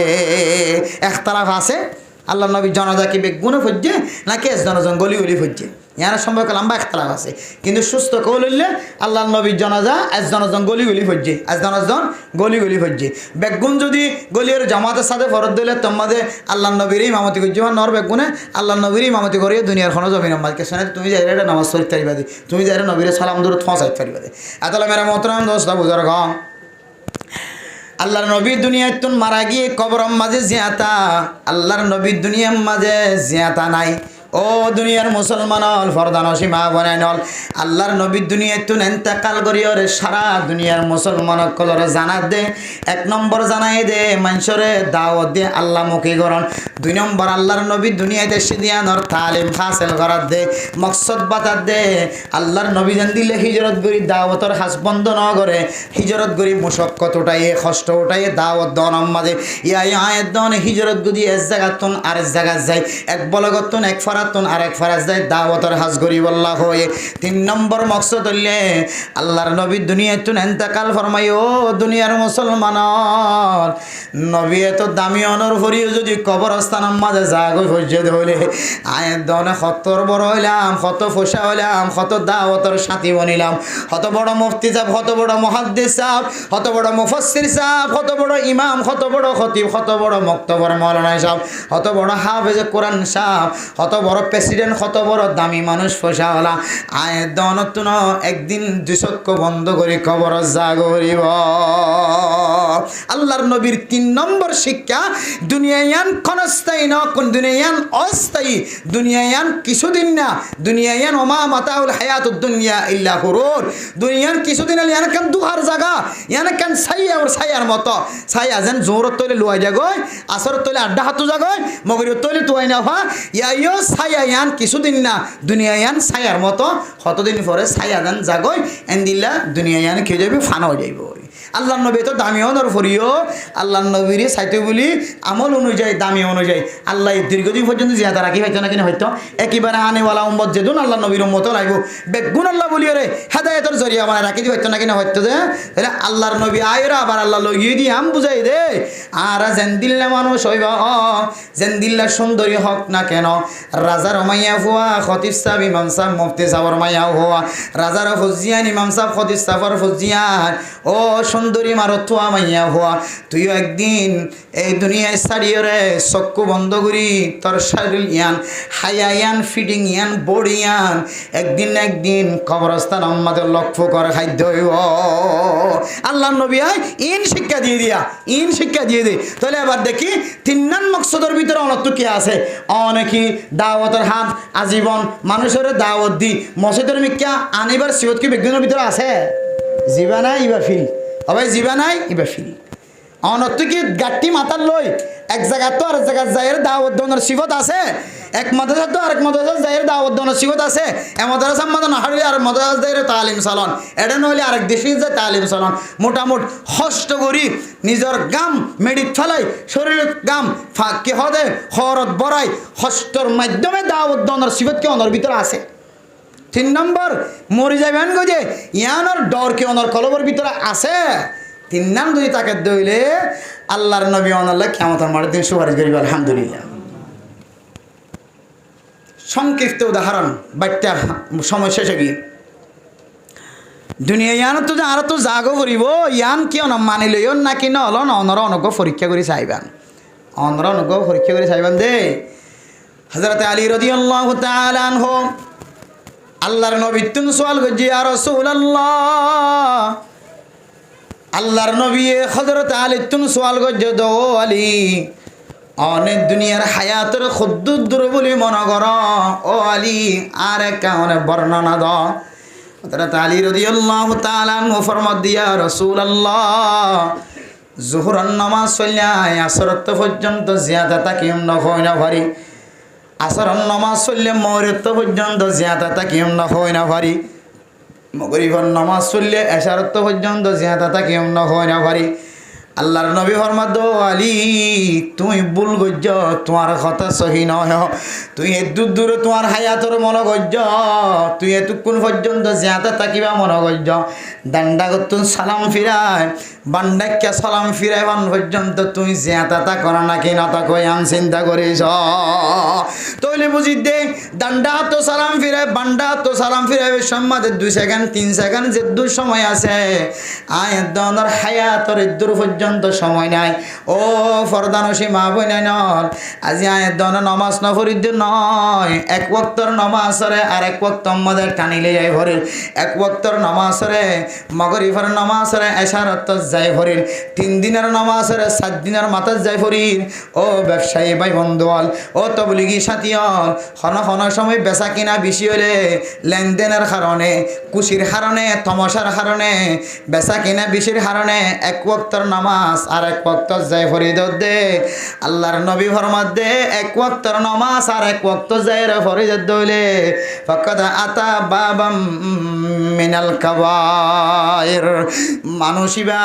ইখতিলাফ আছে আল্লাহর নবীর জানাজা কি বেগুনে হইছে নাকি জনজন গলি গলি হইছে ইয়ার সম্পর্ক লম্বা ইখতিলাফ আছে কিন্তু সুস্থ কৌল হইলে আল্লাহর নবীর জানাজা জনজন গলি গলি হইছে জনজন গলি গলি হইছে বেগুন যদি গলির জামাতের সাথে ফরত দিলে তোমাদের আল্লাহর নবীর ইমামতি করছে নর বেগুনে আল্লাহর নবীর ইমামতি করিয়ে দুনিয়ার কোনো জমিন আমাকে শোনে তুমি যাই এটা নামাজ পড়তে পারিবা দি তুমি যাই নবীর সালাম দূর ফসাইতে পারিবা দি এতলা মেরা মোহতরাম দোস্ত বুজুর্গ আল্লাহর নবী দুনিয়ায় তুন মারা গিয়ে কবরম মাঝে জিয়াতা আল্লাহর নবী দুনিয়ার মাঝে জিয়াতা নাই ও দুনিয়ার মুসলমান হল ফরদানসি মা বনে নল আল্লাহর নবী দুনিয়ায় তুন এন্তেকাল করিয়রে সারা দুনিয়ার মুসলমান কলরে জানাত দে এক নম্বর জানাই দে মানুষরে দাওয়াত দে আল্লাহ মুখী করন দুই নম্বর আল্লাহর নবী দুনিয়াতে সিদিয়ানর তালিম হাসিল করার দে মকসদ বাতার দে আল্লাহর নবী জান দিলে হিজরত করি দাওয়াতর হাস বন্ধ ন করে হিজরত করি মুশক্কত উঠাইয়ে কষ্ট উঠাইয়ে দাওয়াত দন মাঝে ইয়া আয়াত দন হিজরত গুদি এক জায়গাতুন আরেক জায়গা যায় এক বলগতুন এক ফারাতুন আরেক ফারাজ যায় দাওয়াতর হাস গরিব আল্লাহ হয়ে তিন নম্বর মকসদ হইলে আল্লাহর নবী দুনিয়ায় তুন এন্তেকাল ফরমাইও দুনিয়ার মুসলমান নবী এত দামি অনর ভরিও যদি কবরস্থানের মাঝে জাগই হইছে হইলে আয়াত দনে কতর বড় হইলাম কত ফসা হইলাম কত দাওয়াতর সাথী বনিলাম কত বড় মুফতি সাহেব কত বড় মুহাদ্দিস সাহেব কত বড় মুফাসসির সাহেব কত বড় ইমাম কত বড় খতিব কত বড় মুক্তবর মাওলানা সাহেব কত বড় হাফেজ কোরআন সাহেব কত বড় প্রেসিডেন্ট কত বড় দামি মানুষ ফসাওয়ালা আয়াত দনতুন একদিন দুচক্ষ বন্ধ করে কবর জাগরিব আল্লাহর নবীর তিন নম্বর শিক্ষা দুনিয়ায়ান ক্ষণস্থায়ী ন কোন দুনিয়ায়ান অস্থায়ী দুনিয়ায়ান কিছুদিন না দুনিয়ায়ান ওমা মাতাউল হায়াতুদ দুনিয়া ইল্লা গুরুর দুনিয়ান কিছুদিন আলি ইয়ানকান দুহার জায়গা ইয়ানকান ছাইয়া ওর ছায়ার মতো ছায়া যেন জোরত তৈলে লুয়াই যাগয় আসরত তৈলে আড্ডা হাতু যাগয় মগরির তৈলে তুয়াই না হা ইয়ো ছায়া ইয়ান কিছুদিন না দুনিয়ায়ান ছায়ার মতো কতদিন পরে ছায়া যেন জাগয় এন্দিল্লা দুনিয়ায়ান খেয়ে যাবে ফানাও যাইব আল্লাহ নবী তো দামি অনর ফরিও আল্লাহ নবীর সাইতে বলি আমল অনুযায়ী দামি অনুযায়ী আল্লাহ দীর্ঘদিন পর্যন্ত জিয়াদা রাখি হয়তো না কিনা হয়তো একেবারে আনেওয়ালা উম্মত যেদিন আল্লাহ নবীর উম্মত লাগবো বেগুন আল্লাহ বলিও রে হেদায়তের জরিয়া মানে রাখি দি হয়তো না কিনা হয়তো যে তাহলে আল্লাহর নবী আয়রা আবার আল্লাহ লইয়ে দিয়ে আম বুঝাই দে আর জেন্দিল্লা মানুষ হইব জেন্দিল্লা সুন্দরী হক না কেন রাজার মাইয়া হুয়া খতিব সাহেব ইমাম সাহেব মুফতি সাহেবর মাইয়া হুয়া রাজার ফজিয়ান ইমাম সাহেব খতিব সাহেবর ফজিয়ান ও সুন্দরী মারথুয়া মাইয়া হওয়া তুইও একদিন এই দুনিয়ায় ছাড়িয়ে রে চক্ষু বন্ধ করি তোর শরীর ইয়ান হায়া ইয়ান ফিটিং ইয়ান বডি ইয়ান একদিন না একদিন কবরস্থান আমাদের লক্ষ্য করে খাদ্য হইব আল্লাহ নবী ইন শিক্ষা দিয়ে দিয়া ইন শিক্ষা দিয়ে দে তাহলে এবার দেখি তিন মকসদের ভিতরে অনর্থ কি আছে অনেকই দাওয়াতের হাত আজীবন মানুষের দাওয়াত দি মসজিদের মিক্কা আনিবার সিবত কি বিজ্ঞানের ভিতরে আছে জিবা নাই ইবা ফিল সবাই জিবা নাই ইবা ফিল অনর্থ কি গাঠটি মাথার লই এক জায়গা তো আরেক জায়গা যাইয়ের দাওয়াত দনের সিফত আছে এক মাদ্রাসা তো আরেক মাদ্রাসা যাইয়ের দাওয়াত দনের সিফত আছে এ মাদ্রাসা মাদ্রাসা না হারলে আর মাদ্রাসা যাইয়ের তালিম চালন এটা নইলে আরেক দেশে যায় তালিম চালন মোটামুট কষ্ট করি নিজের গাম মেডিট ফেলাই শরীরের গাম ফাঁকি হদে খরত বড়াই কষ্টর মাধ্যমে দাওয়াত দনের সিফত কি অনর ভিতরে আছে তিন নম্বর মরি যাবেন গো যে ইয়ানোর ডর কি অনর কলবর ভিতরে আছে তিন নাম যদি তাকে দইলে আল্লাহর নবী আল্লাহ কিয়ামতের মাঠে দিন সুপারিশ করিবে আলহামদুলিল্লাহ সংক্ষিপ্ত উদাহরণ বাচ্চা সময় শেষে গিয়ে দুনিয়া ইয়ান তো আর তো জাগো করিব ইয়ান কিয় না মানি লইও নাকি না হল অনর অনগ পরীক্ষা করে চাইবেন অনর অনগ পরীক্ষা করে চাইবেন দে হযরত আলী রাদিয়াল্লাহু তাআলা আনহু আল্লাহর নবী তুন সওয়াল করজি ইয়া রাসূলুল্লাহ আল্লাহর নবী হযরত আলী তুন সওয়াল করজ দো আলী অনেক দুনিয়ার হায়াতের খুদ্দুর বলি মনে কর ও আলী আর কেমন বর্ণনা দ হযরত আলী রাদিয়াল্লাহু তাআলা আনহু ফরমাত দিয়া রাসূলুল্লাহ জোহরের নামাজ পড়লে আসর পর্যন্ত জিয়াদা তাকিম না হয় না ভারী আসরের নামাজ পড়লে মগরিব পর্যন্ত জিয়াদা তাকিম না হয় না ভারী মগরিবের নামাজ পড়লে এশার পর্যন্ত জিয়াদা তাকিম না হয় না ভারী আল্লাহর নবী ফরমাত আলী তুই ভুল গজ্জ তোমার কথা সহি নয় তুই এদূর দূরে তোমার হায়াতর মনে গজ্জ তুই এতক্ষণ পর্যন্ত জিয়াদা তাকিবা মনে গজ্জ দান্ডা করতুন সালাম ফিরায় বান্ডাক্যা সালাম ফিরায় বান পর্যন্ত তুই জিয়াদা তা করা নাকি না তা কই আন চিন্তা করিস তৈলে বুঝি দে দান্ডা তো সালাম ফিরায় বান্ডা তো সালাম ফিরায় সম্মাদের 2 সেকেন্ড 3 সেকেন্ড যে দূর সময় আছে আয় দনের হায়াতর দূর পর্যন্ত পর্যন্ত সময় নাই ও ফরদানসি মা বোন নল আজি আয়ের দন নমাজ নফরিদ নয় এক ওয়াক্তর নমাজরে আর এক ওয়াক্ত আমাদের টানিলে যায় ভরির এক ওয়াক্তর নমাজরে মাগরিবের নমাজরে এশারত যায় ভরির 3 দিনের নমাজরে 7 দিনের মাথার যায় ভরির ও ব্যবসায়ী ভাই বন্ধুয়াল ও তবলিগি সাথীয়াল খন সময় বেচা কিনা বেশি হলে লেনদেনের কারণে খুশির কারণে তমাশার কারণে বেচা কিনা বেশির কারণে এক ওয়াক্তর নামাজ আর এক ওয়াক্ত যায় ফরিদ দে আল্লাহর নবী ফরমাত দে এক ওয়াক্তর নামাজ আর এক ওয়াক্ত যায় ফরিদ দইলে ফাকাদ আতা বাবাম মিনাল কাবায়ের মানুষিবা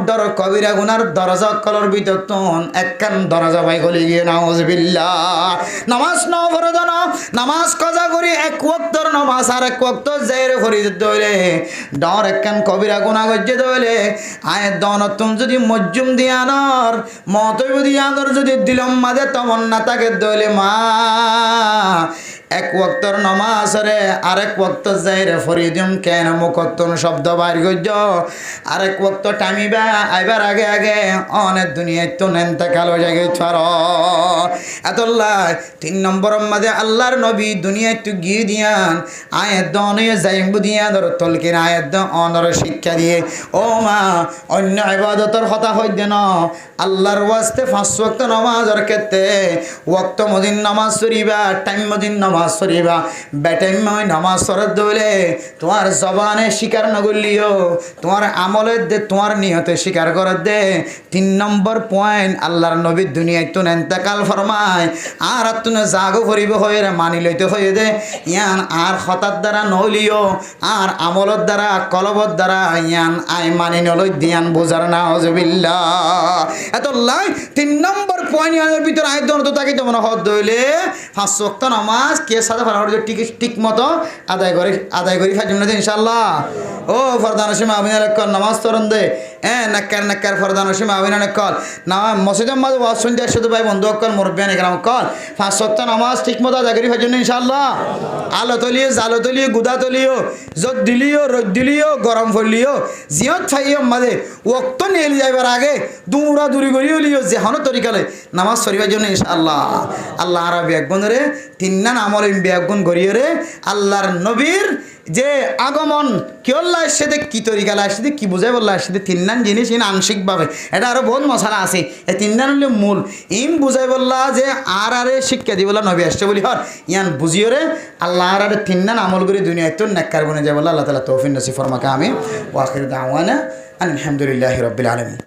ডর কবিরা গুনার দরজা কলর ভিতর তোন একখান দরজা ভাই গলি গিয়ে নাউজুবিল্লাহ নামাজ ন ফরজ ন নামাজ কাজা করি এক ওয়াক্তর নামাজ আর এক ওয়াক্ত যায় ফরিদ দইলে ডর একখান কবিরা গুনাহ গজ্জে দইলে আয় দনতুন যদি মজ্জুম দিয়ানর মতই দিয়ানর যদি দিলম মাদে তমন্না তাকে দইলে মা এক ওয়াক্তর নামাজ রে আরেক ওয়াক্ত যায় রে ফরিদম কেন মুকত্তন শব্দ বাইর গজ্জ আরেক ওয়াক্ত টাইমিবা আইবার আগে আগে অনেক দুনিয়ায় তো নেনতে কালো জায়গায় ছড় এতল্লাহ 3 নম্বর মাঝে আল্লাহর নবী দুনিয়ায় তো গিয়ে দিয়ান আয়াত দনে যাইবু দিয়া ধর তলকিন আয়াত অনর শিক্ষা দিয়ে ও মা অন্য ইবাদতের কথা হইতে না আল্লাহর ওয়াস্তে 5 ওয়াক্ত নামাজের ক্ষেত্রে ওয়াক্ত মদিন নামাজ পড়িবা টাইম মদিন নামাজ পড়িবা বেটাইম নামাজ পড়ত দইলে তোমার জবানে স্বীকার না করলিও তোমার আমলের দে তোমার নিয়তে স্বীকার করত দে 3 নম্বর পয়েন্ট আল্লাহর নবী দুনিয়ায় তো ইন্তেকাল ফরমায় আর তুমি জাগো করিব হয়ে রে মানি লইতে হয়ে দে ইয়ান আর হঠাৎ দ্বারা নলিও আর আমলত দ্বারা কলবত দ্বারা ইয়ান আই মানি নলই দিয়ান বোঝার না হজবিল্লাহ এত লাই 3 নম্বর পয়েন্ট এর ভিতর আয় দন তো তাকে তো মনে হদ দইলে 5 ওয়াক্ত নামাজ কে সাদা ফাড়া ঠিক মতো আদায় করি ফাজিম না ইনশাআল্লাহ ও ফরদান সীমা আবিনা কল নামাজ তরন দে নাক্কার ফরদান সীমা আবিনা কল না মসজিদের মাঝে ওয়াজ শুনতে শুধু ভাই বন্ধু কল মুরব্বিয়ান একরাম কল 5 ওয়াক্ত নামাজ ঠিক মতো আদায় করি ফাজিম না ইনশাআল্লাহ আলো তলিয়ে জালো তলিয়ে গুদা তলিও যত দিলিও রোদ দিলিও গরম ফলিও জিয়ত ফাইয়ম মাঝে ওয়াক্ত নিয়ে যাইবার আগে দূরা দূরি করিও লিও যেহানো তরিকালে নামাজ পড়িবার জন্য ইনশাআল্লাহ আল্লাহ আরবি একগুণ রে 3 আমল একগুণ করিও রে আল্লাহর নবীর যে আগমন কিয়ল্লার সাথে কি তরিকালে আসছে কি বুঝাই বললা আসছে 3 জিনিস ইন আংশিকভাবে এটা আরো বহুত মশলা আছে এই 3 হলে মূল ইম বুঝাই বললা যে আর শিক্ষা দি বললা নবী আসছে বলি হর ইয়ান বুঝিও রে আল্লাহ আর 3 আমল করে দুনিয়ায় তো নেককার বনে যায় বললা আল্লাহ তাআলা তৌফিক নসিব ফরমাকা আমিন ওয়া আখির দাওয়ানা আলহামদুলিল্লাহি রাব্বিল আলামিন।